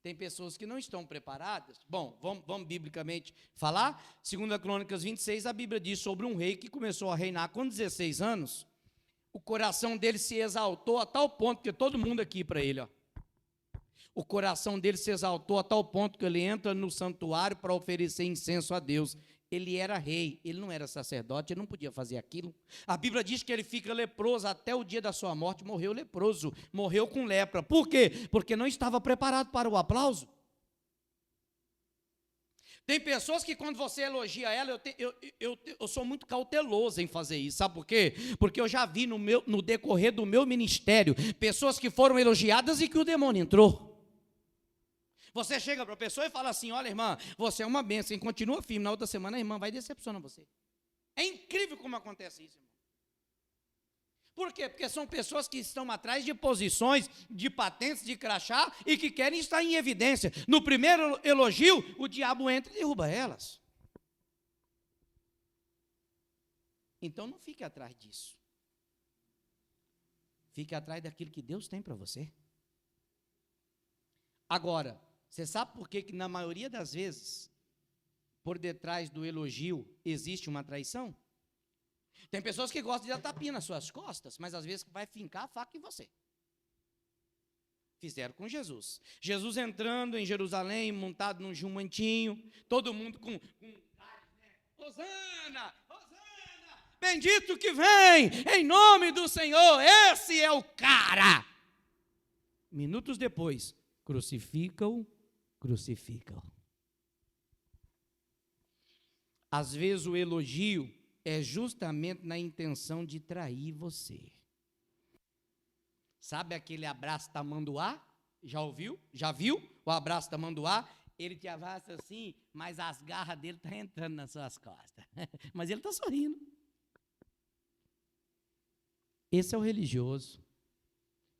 Tem pessoas que não estão preparadas. Bom, vamos biblicamente falar. 2 Crônicas 26, a Bíblia diz sobre um rei que começou a reinar com 16 anos. O coração dele se exaltou a tal ponto, que todo mundo aqui para ele, ó. O coração dele se exaltou a tal ponto que ele entra no santuário para oferecer incenso a Deus. Ele era rei, ele não era sacerdote, ele não podia fazer aquilo. A Bíblia diz que ele fica leproso até o dia da sua morte, morreu leproso, morreu com lepra. Por quê? Porque não estava preparado para o aplauso. Tem pessoas que quando você elogia ela, eu sou muito cauteloso em fazer isso, sabe por quê? Porque eu já vi no decorrer do meu ministério, pessoas que foram elogiadas e que o demônio entrou. Você chega para a pessoa e fala assim, olha irmã, você é uma bênção, e continua firme, na outra semana a irmã vai decepcionar você. É incrível como acontece isso, irmão. Por quê? Porque são pessoas que estão atrás de posições, de patentes, de crachá, e que querem estar em evidência. No primeiro elogio, o diabo entra e derruba elas. Então não fique atrás disso. Fique atrás daquilo que Deus tem para você. Agora, você sabe por que na maioria das vezes, por detrás do elogio, existe uma traição? Tem pessoas que gostam de dar tapinha nas suas costas, mas às vezes vai fincar a faca em você. Fizeram com Jesus. Jesus entrando em Jerusalém, montado num jumentinho, todo mundo com Hosana, Hosana, bendito que vem, em nome do Senhor, esse é o cara. Minutos depois, crucificam. Às vezes o elogio é justamente na intenção de trair você. Sabe aquele abraço tamanduá? Já ouviu? Já viu o abraço tamanduá? Ele te abraça assim, mas as garras dele estão entrando nas suas costas. Mas ele está sorrindo. Esse é o religioso.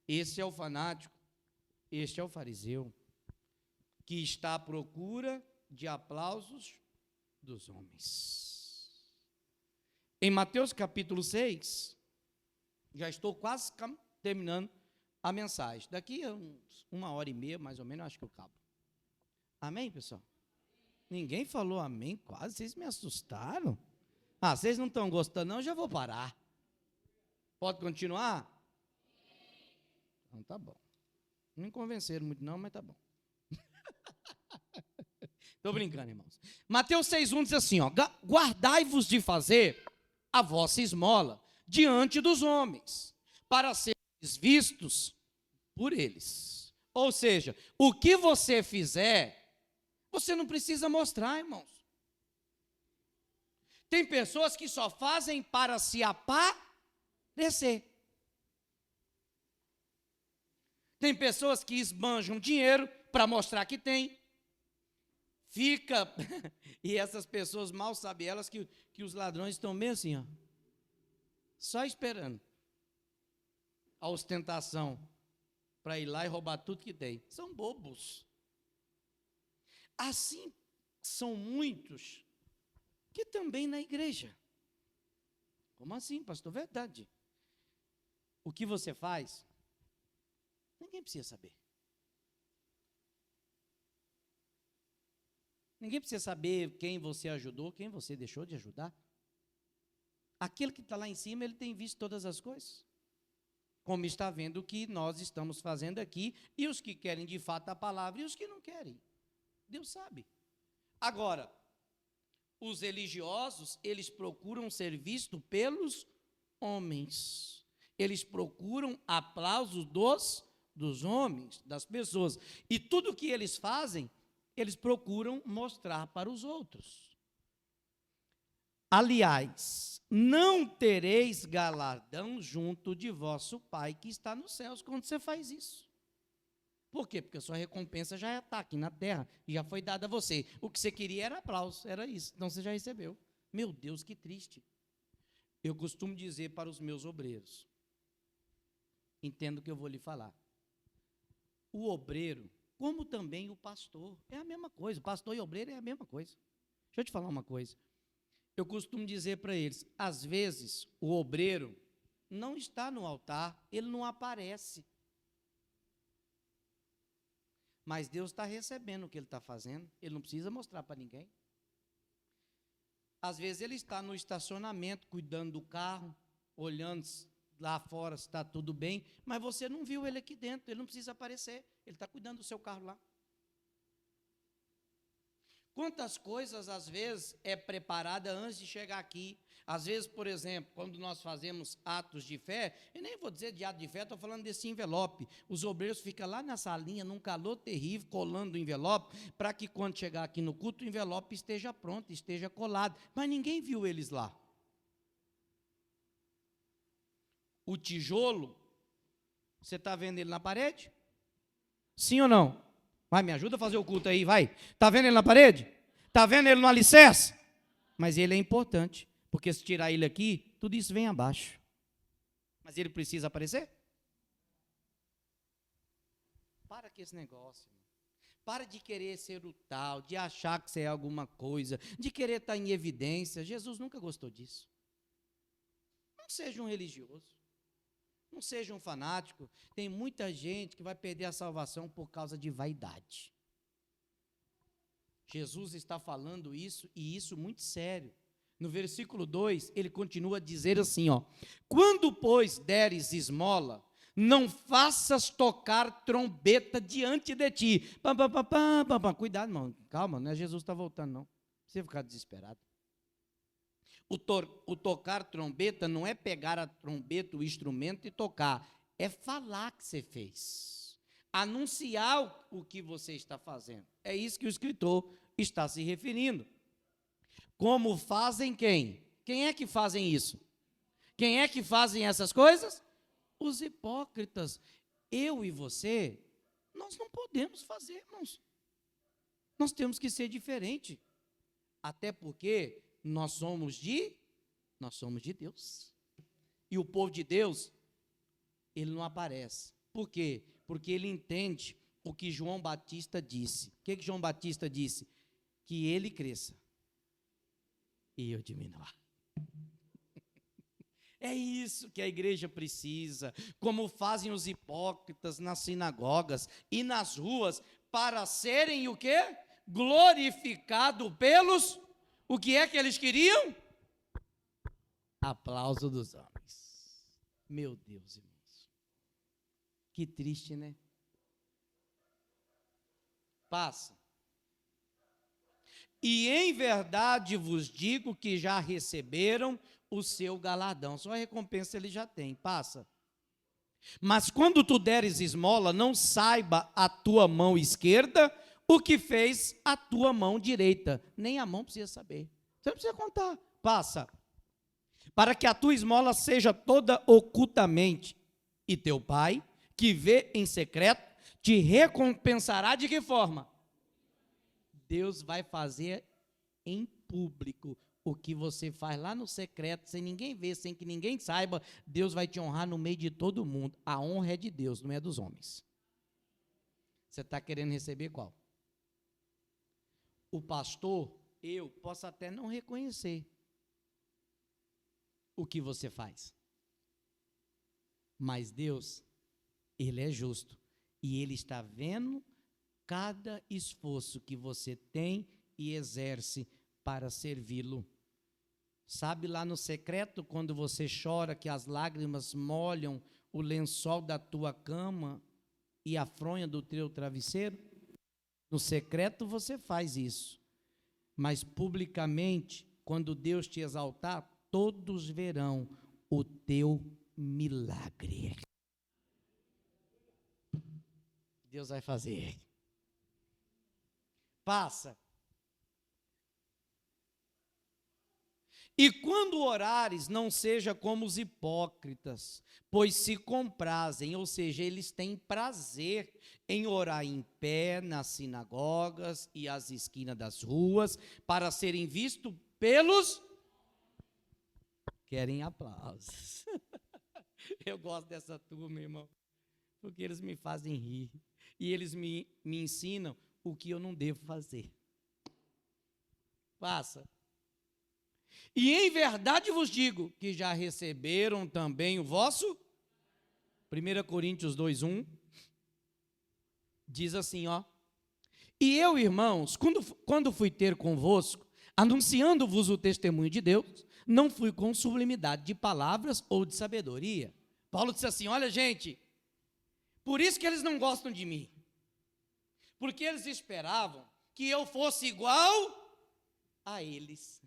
Esse é o fanático. Este é o fariseu, que está à procura de aplausos dos homens. Em Mateus capítulo 6, já estou quase terminando a mensagem. Daqui a uma hora e meia, mais ou menos, acho que eu acabo. Amém, pessoal? Ninguém falou amém, quase, vocês me assustaram. Vocês não estão gostando não, eu já vou parar. Pode continuar? Então tá bom. Não me convenceram muito não, mas tá bom. Estou brincando, irmãos. Mateus 6,1 diz assim, ó, guardai-vos de fazer a vossa esmola diante dos homens, para serem vistos por eles. Ou seja, o que você fizer, você não precisa mostrar, irmãos. Tem pessoas que só fazem para se aparecer. Tem pessoas que esbanjam dinheiro para mostrar que tem. E essas pessoas mal sabem elas que os ladrões estão bem assim, ó, só esperando a ostentação para ir lá e roubar tudo que tem. São bobos. Assim são muitos que também na igreja. Como assim, pastor? Verdade. O que você faz, ninguém precisa saber. Ninguém precisa saber quem você ajudou, quem você deixou de ajudar. Aquele que está lá em cima, ele tem visto todas as coisas. Como está vendo o que nós estamos fazendo aqui, e os que querem de fato a palavra, e os que não querem. Deus sabe. Agora, os religiosos, eles procuram ser vistos pelos homens. Eles procuram aplausos dos homens, das pessoas. E tudo que eles fazem, eles procuram mostrar para os outros. Aliás, não tereis galardão junto de vosso Pai que está nos céus quando você faz isso. Por quê? Porque a sua recompensa já está aqui na terra e já foi dada a você. O que você queria era aplauso, era isso. Então você já recebeu. Meu Deus, que triste. Eu costumo dizer para os meus obreiros, entendo o que eu vou lhe falar. O obreiro, como também o pastor, é a mesma coisa. Pastor e obreiro é a mesma coisa. Deixa eu te falar uma coisa. Eu costumo dizer para eles, às vezes o obreiro não está no altar, ele não aparece. Mas Deus está recebendo o que ele está fazendo, ele não precisa mostrar para ninguém. Às vezes ele está no estacionamento, cuidando do carro, olhando lá fora se está tudo bem, mas você não viu ele aqui dentro, ele não precisa aparecer, ele está cuidando do seu carro lá. Quantas coisas, às vezes, é preparada antes de chegar aqui. Às vezes, por exemplo, quando nós fazemos atos de fé, eu nem vou dizer de ato de fé, estou falando desse envelope. Os obreiros ficam lá na salinha, num calor terrível, colando o envelope, para que quando chegar aqui no culto, o envelope esteja pronto, esteja colado. Mas ninguém viu eles lá. O tijolo, você está vendo ele na parede? Sim ou não? Vai, me ajuda a fazer o culto aí, vai. Está vendo ele na parede? Está vendo ele no alicerce? Mas ele é importante, porque se tirar ele aqui, tudo isso vem abaixo. Mas ele precisa aparecer? Para com esse negócio. Para de querer ser o tal, de achar que você é alguma coisa, de querer estar em evidência. Jesus nunca gostou disso. Não seja um religioso. Não seja um fanático. Tem muita gente que vai perder a salvação por causa de vaidade. Jesus está falando isso, e isso muito sério. No versículo 2, ele continua a dizer assim, ó: quando, pois, deres esmola, não faças tocar trombeta diante de ti. Pam, pam, pam, pam, pam, pam. Cuidado, irmão, calma, não é Jesus que está voltando, não. Você ficar desesperado. O tocar trombeta não é pegar a trombeta, o instrumento, e tocar. É falar que você fez. Anunciar o que você está fazendo. É isso que o escritor está se referindo. Como fazem quem? Quem é que fazem isso? Quem é que fazem essas coisas? Os hipócritas. Eu e você, nós não podemos fazer, irmãos. Nós temos que ser diferente. Até porque nós somos de Deus. E o povo de Deus, ele não aparece. Por quê? Porque ele entende o que João Batista disse. O que João Batista disse? Que ele cresça e eu diminua. É isso que a igreja precisa, como fazem os hipócritas nas sinagogas e nas ruas, para serem o quê? Glorificado pelos... O que é que eles queriam? Aplauso dos homens. Meu Deus, irmãos. Que triste, né? Passa. E em verdade vos digo que já receberam o seu galardão. Só a recompensa ele já tem. Passa. Mas quando tu deres esmola, não saiba a tua mão esquerda o que fez a tua mão direita. Nem a mão precisa saber. Você não precisa contar. Passa. Para que a tua esmola seja toda ocultamente. E teu pai, que vê em secreto, te recompensará de que forma? Deus vai fazer em público o que você faz lá no secreto, sem ninguém ver, sem que ninguém saiba. Deus vai te honrar no meio de todo mundo. A honra é de Deus, não é dos homens. Você está querendo receber qual? O pastor, eu posso até não reconhecer o que você faz. Mas Deus, Ele é justo. E Ele está vendo cada esforço que você tem e exerce para servi-lo. Sabe lá no secreto, quando você chora, que as lágrimas molham o lençol da tua cama e a fronha do teu travesseiro? No secreto você faz isso, mas publicamente, quando Deus te exaltar, todos verão o teu milagre. Deus vai fazer. Passa. E quando orares, não seja como os hipócritas, pois se comprazem, ou seja, eles têm prazer em orar em pé nas sinagogas e às esquinas das ruas, para serem vistos pelos... Querem aplausos. Eu gosto dessa turma, irmão, porque eles me fazem rir, e eles me ensinam o que eu não devo fazer. Passa. E em verdade vos digo que já receberam também o vosso. 1 Coríntios 2:1 diz assim, ó: E eu, irmãos, quando fui ter convosco, anunciando-vos o testemunho de Deus, não fui com sublimidade de palavras ou de sabedoria. Paulo disse assim: olha, gente, por isso que eles não gostam de mim, porque eles esperavam que eu fosse igual a eles.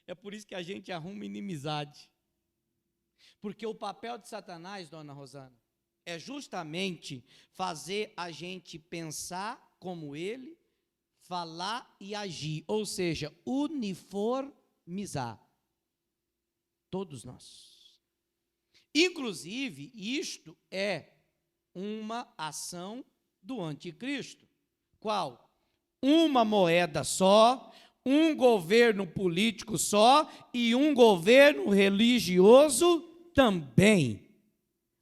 É por isso que a gente arruma inimizade. Porque o papel de Satanás, dona Rosana, é justamente fazer a gente pensar como ele, falar e agir, ou seja, uniformizar todos nós. Inclusive, isto é uma ação do anticristo. Qual? Uma moeda só, um governo político só e um governo religioso também.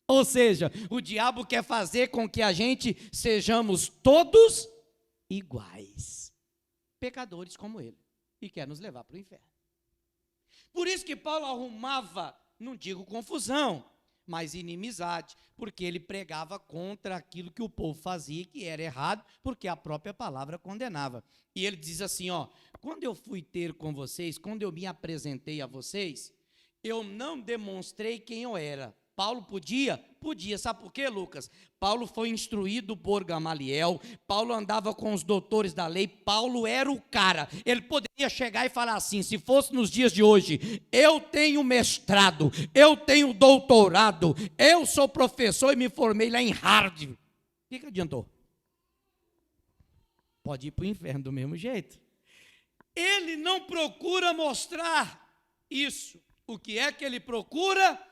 Ou seja, o diabo quer fazer com que a gente sejamos todos iguais, pecadores como ele, e quer nos levar para o inferno. Por isso que Paulo arrumava, não digo confusão, mas inimizade, porque ele pregava contra aquilo que o povo fazia, que era errado, porque a própria palavra condenava. E ele diz assim, ó: quando eu fui ter com vocês, quando eu me apresentei a vocês, eu não demonstrei quem eu era. Paulo podia? Podia. Sabe por quê, Lucas? Paulo foi instruído por Gamaliel, Paulo andava com os doutores da lei, Paulo era o cara. Ele poderia chegar e falar assim, se fosse nos dias de hoje: eu tenho mestrado, eu tenho doutorado, eu sou professor e me formei lá em Harvard. O que adiantou? Pode ir para o inferno do mesmo jeito. Ele não procura mostrar isso. O que é que ele procura?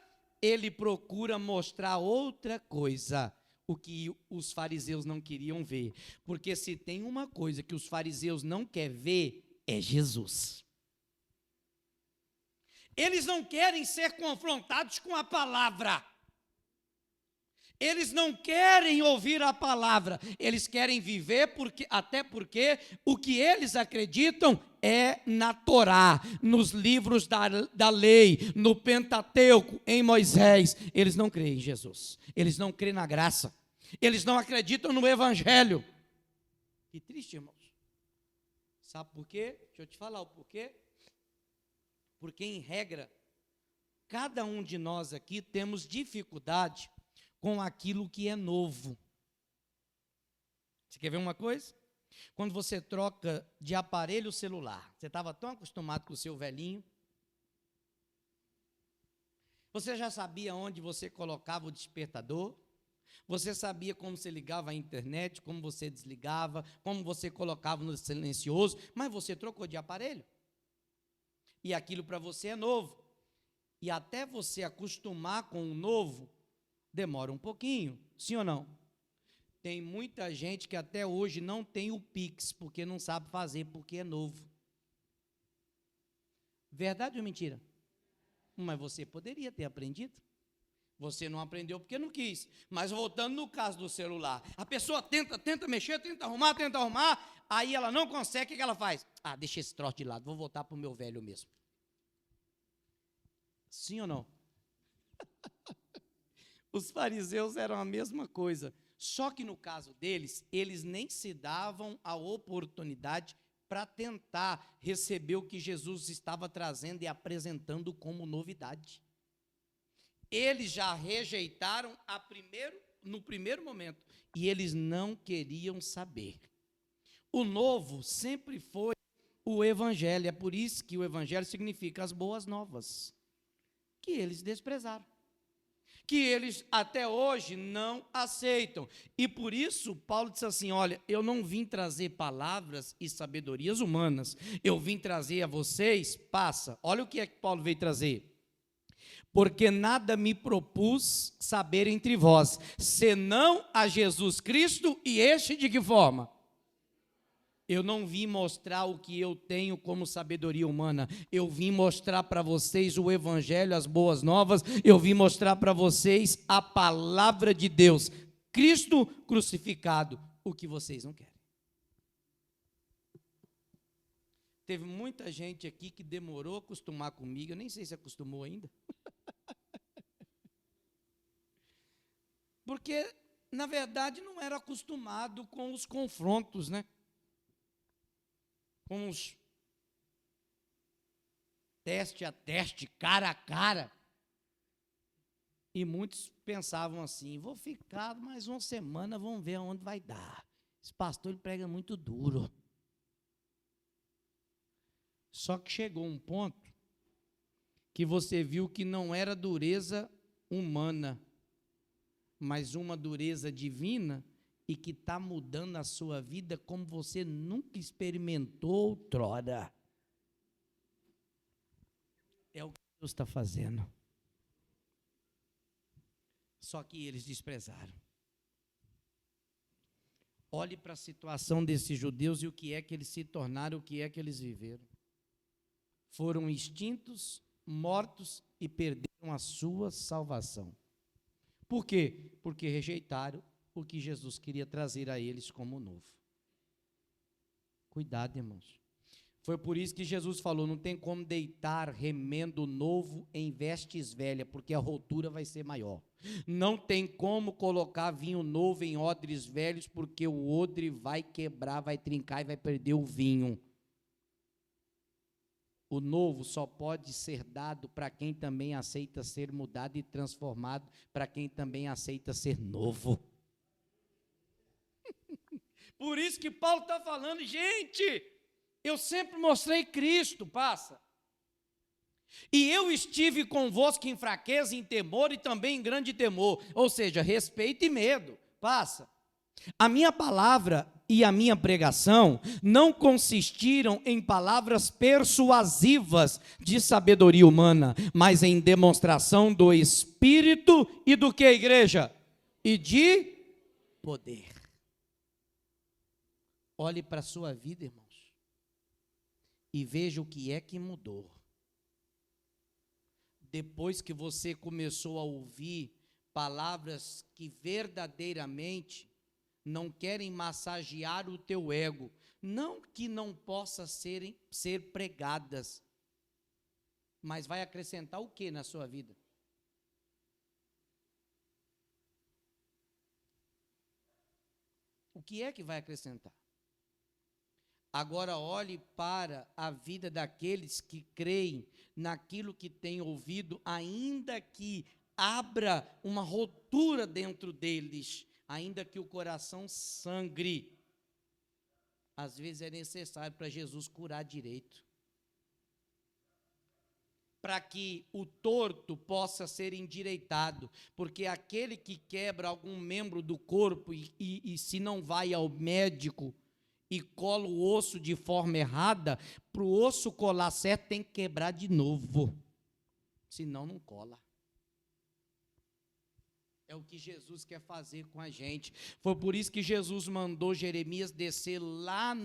Ele procura mostrar outra coisa, o que os fariseus não queriam ver. Porque se tem uma coisa que os fariseus não querem ver, é Jesus. Eles não querem ser confrontados com a palavra. Eles não querem ouvir a palavra, eles querem viver, até porque o que eles acreditam é na Torá, nos livros da lei, no Pentateuco, em Moisés. Eles não creem em Jesus, eles não creem na graça, eles não acreditam no Evangelho. Que triste, irmãos. Sabe por quê? Deixa eu te falar o porquê. Porque, em regra, cada um de nós aqui temos dificuldade com aquilo que é novo. Você quer ver uma coisa? Quando você troca de aparelho celular, você estava tão acostumado com o seu velhinho, você já sabia onde você colocava o despertador, você sabia como você ligava a internet, como você desligava, como você colocava no silencioso, mas você trocou de aparelho. E aquilo para você é novo. E até você acostumar com o novo, demora um pouquinho, sim ou não? Tem muita gente que até hoje não tem o Pix, porque não sabe fazer, porque é novo. Verdade ou mentira? Mas você poderia ter aprendido. Você não aprendeu porque não quis. Mas voltando no caso do celular, a pessoa tenta mexer, tenta arrumar, aí ela não consegue, o que ela faz? Ah, deixa esse troço de lado, vou voltar para o meu velho mesmo. Sim ou não? Os fariseus eram a mesma coisa, só que no caso deles, eles nem se davam a oportunidade para tentar receber o que Jesus estava trazendo e apresentando como novidade. Eles já rejeitaram no primeiro momento, e eles não queriam saber. O novo sempre foi o Evangelho, é por isso que o Evangelho significa as boas novas, que eles desprezaram, que eles até hoje não aceitam. E por isso Paulo disse assim: olha, eu não vim trazer palavras e sabedorias humanas, eu vim trazer a vocês, olha o que é que Paulo veio trazer. Porque nada me propus saber entre vós, senão a Jesus Cristo, e este de que forma? Eu não vim mostrar o que eu tenho como sabedoria humana, eu vim mostrar para vocês o Evangelho, as boas novas, eu vim mostrar para vocês a palavra de Deus, Cristo crucificado, o que vocês não querem. Teve muita gente aqui que demorou a acostumar comigo, eu nem sei se acostumou ainda. Porque, na verdade, não era acostumado com os confrontos, né? com uns teste a teste, cara a cara. E muitos pensavam assim, vou ficar mais uma semana, vamos ver aonde vai dar. Esse pastor ele prega muito duro. Só que chegou um ponto que você viu que não era dureza humana, mas uma dureza divina e que está mudando a sua vida como você nunca experimentou outrora. É o que Deus está fazendo. Só que eles desprezaram. Olhe para a situação desses judeus e o que é que eles se tornaram, o que é que eles viveram. Foram extintos, mortos e perderam a sua salvação. Por quê? Porque rejeitaram o que Jesus queria trazer a eles como novo. Cuidado, irmãos. Foi por isso que Jesus falou, não tem como deitar remendo novo em vestes velhas, porque a rotura vai ser maior. Não tem como colocar vinho novo em odres velhos, porque o odre vai quebrar, vai trincar e vai perder o vinho. O novo só pode ser dado para quem também aceita ser mudado e transformado, para quem também aceita ser novo. Por isso que Paulo está falando, gente, eu sempre mostrei Cristo, passa. E eu estive convosco em fraqueza, em temor e também em grande temor. Ou seja, respeito e medo, passa. A minha palavra e a minha pregação não consistiram em palavras persuasivas de sabedoria humana, mas em demonstração do Espírito e do que, igreja? E de poder. Olhe para a sua vida, irmãos, e veja o que é que mudou. Depois que você começou a ouvir palavras que verdadeiramente não querem massagear o teu ego, não que não possa ser pregadas, mas vai acrescentar o que na sua vida? O que é que vai acrescentar? Agora olhe para a vida daqueles que creem naquilo que têm ouvido, ainda que abra uma rotura dentro deles, ainda que o coração sangre. Às vezes é necessário para Jesus curar direito, para que o torto possa ser endireitado, porque aquele que quebra algum membro do corpo e se não vai ao médico e cola o osso de forma errada, para o osso colar certo tem que quebrar de novo, senão não cola. É o que Jesus quer fazer com a gente. Foi por isso que Jesus mandou Jeremias descer lá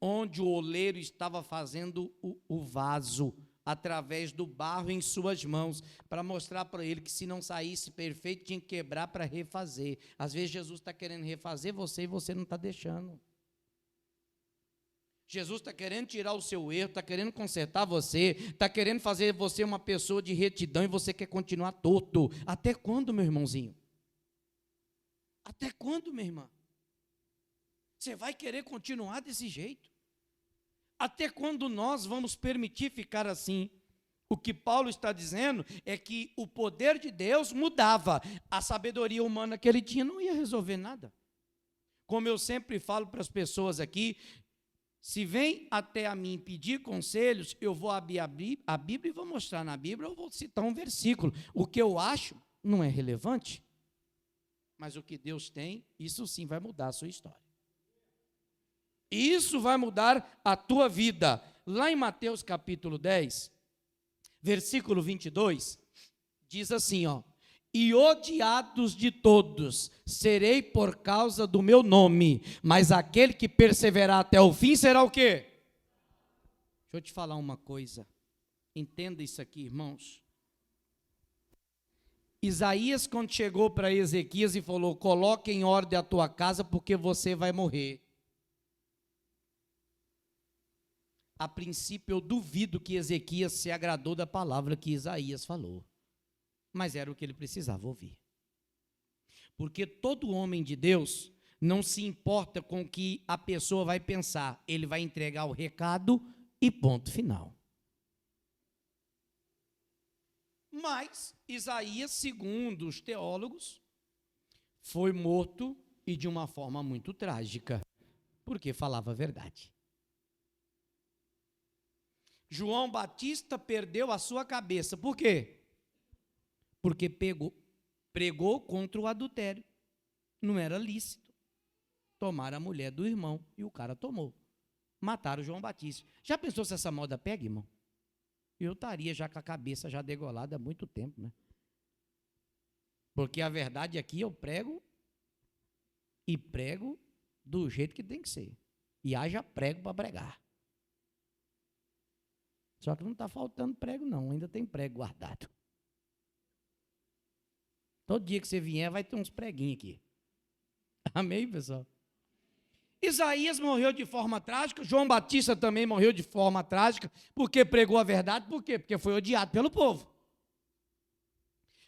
onde o oleiro estava fazendo o vaso, através do barro em suas mãos, para mostrar para ele que se não saísse perfeito, tinha que quebrar para refazer. Às vezes Jesus está querendo refazer você e você não está deixando. Jesus está querendo tirar o seu erro, está querendo consertar você, está querendo fazer você uma pessoa de retidão e você quer continuar torto. Até quando, meu irmãozinho? Até quando, minha irmã? Você vai querer continuar desse jeito? Até quando nós vamos permitir ficar assim? O que Paulo está dizendo é que o poder de Deus mudava, a sabedoria humana que ele tinha não ia resolver nada. Como eu sempre falo para as pessoas aqui, se vem até a mim pedir conselhos, eu vou abrir a Bíblia e vou mostrar na Bíblia, eu vou citar um versículo. O que eu acho não é relevante, mas o que Deus tem, isso sim vai mudar a sua história. Isso vai mudar a tua vida. Lá em Mateus capítulo 10, versículo 22, diz assim, ó: e odiados de todos serei por causa do meu nome, mas aquele que perseverar até o fim será o quê? Deixa eu te falar uma coisa, entenda isso aqui, irmãos. Isaías, quando chegou para Ezequias e falou, coloque em ordem a tua casa, porque você vai morrer. A princípio, eu duvido que Ezequias se agradou da palavra que Isaías falou. Mas era o que ele precisava ouvir. Porque todo homem de Deus não se importa com o que a pessoa vai pensar, ele vai entregar o recado e ponto final. Mas Isaías, segundo os teólogos, foi morto e de uma forma muito trágica, porque falava a verdade. João Batista perdeu a sua cabeça. Por quê? Porque pregou contra o adultério. Não era lícito tomar a mulher do irmão, e o cara tomou. Mataram João Batista. Já pensou se essa moda pega, irmão? Eu estaria já com a cabeça já degolada há muito tempo, né? Porque a verdade aqui eu prego, e prego do jeito que tem que ser. E haja prego para pregar. Só que não está faltando prego, não. Ainda tem prego guardado. Todo dia que você vier, vai ter uns preguinhos aqui. Amém, pessoal? Isaías morreu de forma trágica. João Batista também morreu de forma trágica, porque pregou a verdade. Por quê? Porque foi odiado pelo povo.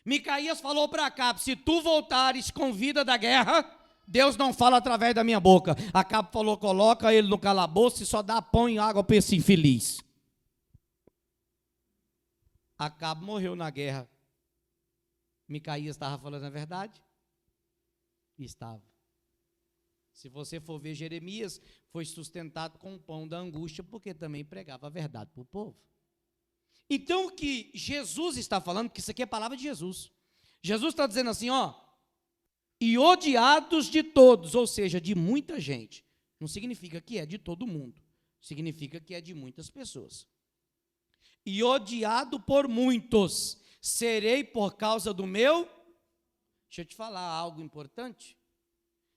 Micaías falou para Acabe: se tu voltares com vida da guerra, Deus não fala através da minha boca. Acabe falou: coloca ele no calabouço e só dá pão e água para esse infeliz. Acabe morreu na guerra. Micaías estava falando a verdade? Estava. Se você for ver Jeremias, foi sustentado com o pão da angústia, porque também pregava a verdade para o povo. Então o que Jesus está falando, que isso aqui é a palavra de Jesus. Jesus está dizendo assim, ó, e odiados de todos, ou seja, de muita gente. Não significa que é de todo mundo, significa que é de muitas pessoas. E odiado por muitos, serei por causa do meu. Deixa eu te falar algo importante.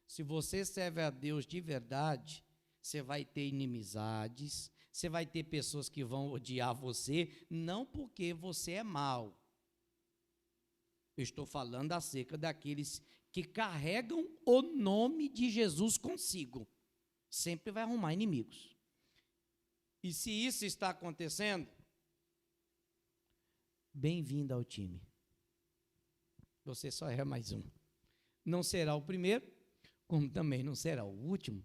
Se você serve a Deus de verdade, você vai ter inimizades, você vai ter pessoas que vão odiar você, não porque você é mau. Eu estou falando acerca daqueles que carregam o nome de Jesus consigo. Sempre vai arrumar inimigos. E se isso está acontecendo, bem-vindo ao time. Você só é mais um. Não será o primeiro, como também não será o último.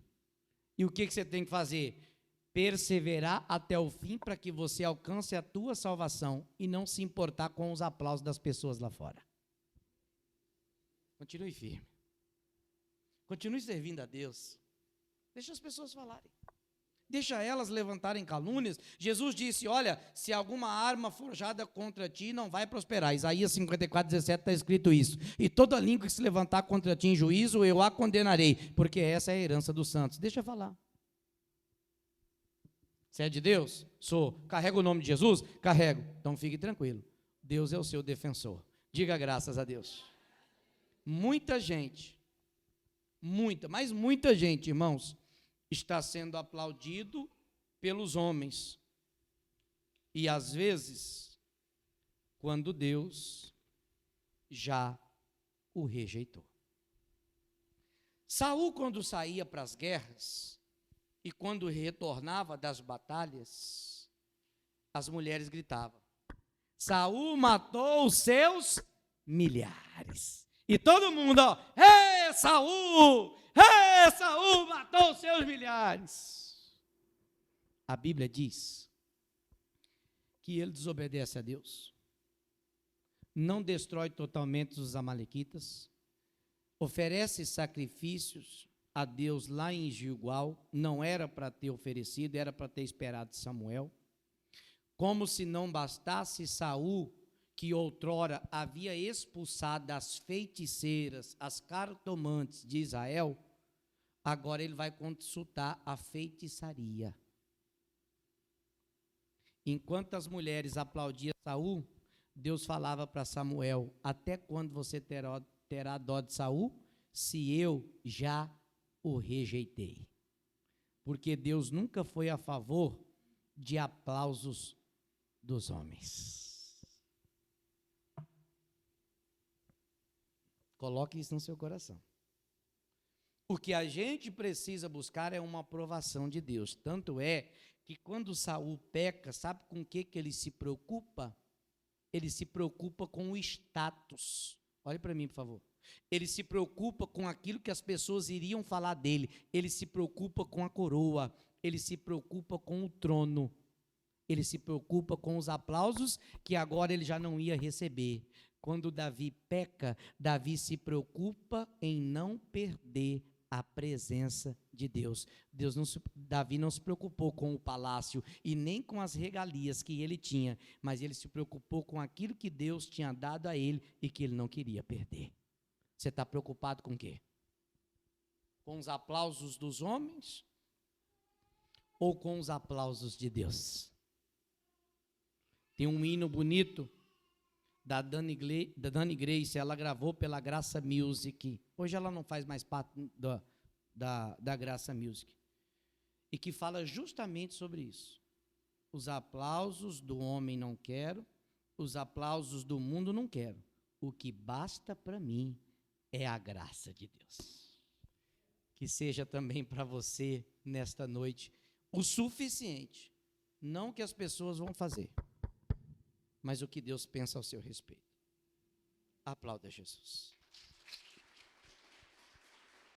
E o que você tem que fazer? Perseverar até o fim para que você alcance a tua salvação e não se importar com os aplausos das pessoas lá fora. Continue firme. Continue servindo a Deus. Deixa as pessoas falarem. Deixa elas levantarem calúnias. Jesus disse, olha, se alguma arma forjada contra ti não vai prosperar. Isaías 54:17 está escrito isso. E toda língua que se levantar contra ti em juízo, eu a condenarei, porque essa é a herança dos santos. Deixa eu falar. Você é de Deus? Sou. Carrega o nome de Jesus? Carrego. Então fique tranquilo. Deus é o seu defensor. Diga graças a Deus. Muita gente, mas muita gente, irmãos, está sendo aplaudido pelos homens. E às vezes, quando Deus já o rejeitou. Saul, quando saía para as guerras, e quando retornava das batalhas, as mulheres gritavam: Saul matou os seus milhares. E todo mundo, ó, Saul! Saul matou os seus milhares. A Bíblia diz que ele desobedece a Deus, não destrói totalmente os amalequitas, oferece sacrifícios a Deus lá em Gilgal, não era para ter oferecido, era para ter esperado Samuel. Como se não bastasse, Saul, que outrora havia expulsado as feiticeiras, as cartomantes de Israel, agora ele vai consultar a feitiçaria. Enquanto as mulheres aplaudiam Saul, Deus falava para Samuel: até quando você terá dó de Saul, se eu já o rejeitei? Porque Deus nunca foi a favor de aplausos dos homens. Coloque isso no seu coração. O que a gente precisa buscar é uma aprovação de Deus. Tanto é que quando Saul peca, sabe com o que ele se preocupa? Ele se preocupa com o status. Olhe para mim, por favor. Ele se preocupa com aquilo que as pessoas iriam falar dele. Ele se preocupa com a coroa. Ele se preocupa com o trono. Ele se preocupa com os aplausos que agora ele já não ia receber. Quando Davi peca, Davi se preocupa em não perder a presença de Deus. Davi não se preocupou com o palácio e nem com as regalias que ele tinha, mas ele se preocupou com aquilo que Deus tinha dado a ele e que ele não queria perder. Você está preocupado com o quê? Com os aplausos dos homens ou com os aplausos de Deus? Tem um hino bonito da Dani Grace, ela gravou pela Graça Music. Hoje ela não faz mais parte da Graça Music. E que fala justamente sobre isso. Os aplausos do homem não quero, os aplausos do mundo não quero. O que basta para mim é a graça de Deus. Que seja também para você, nesta noite, o suficiente. Não o que as pessoas vão fazer, mas o que Deus pensa ao seu respeito. Aplauda Jesus.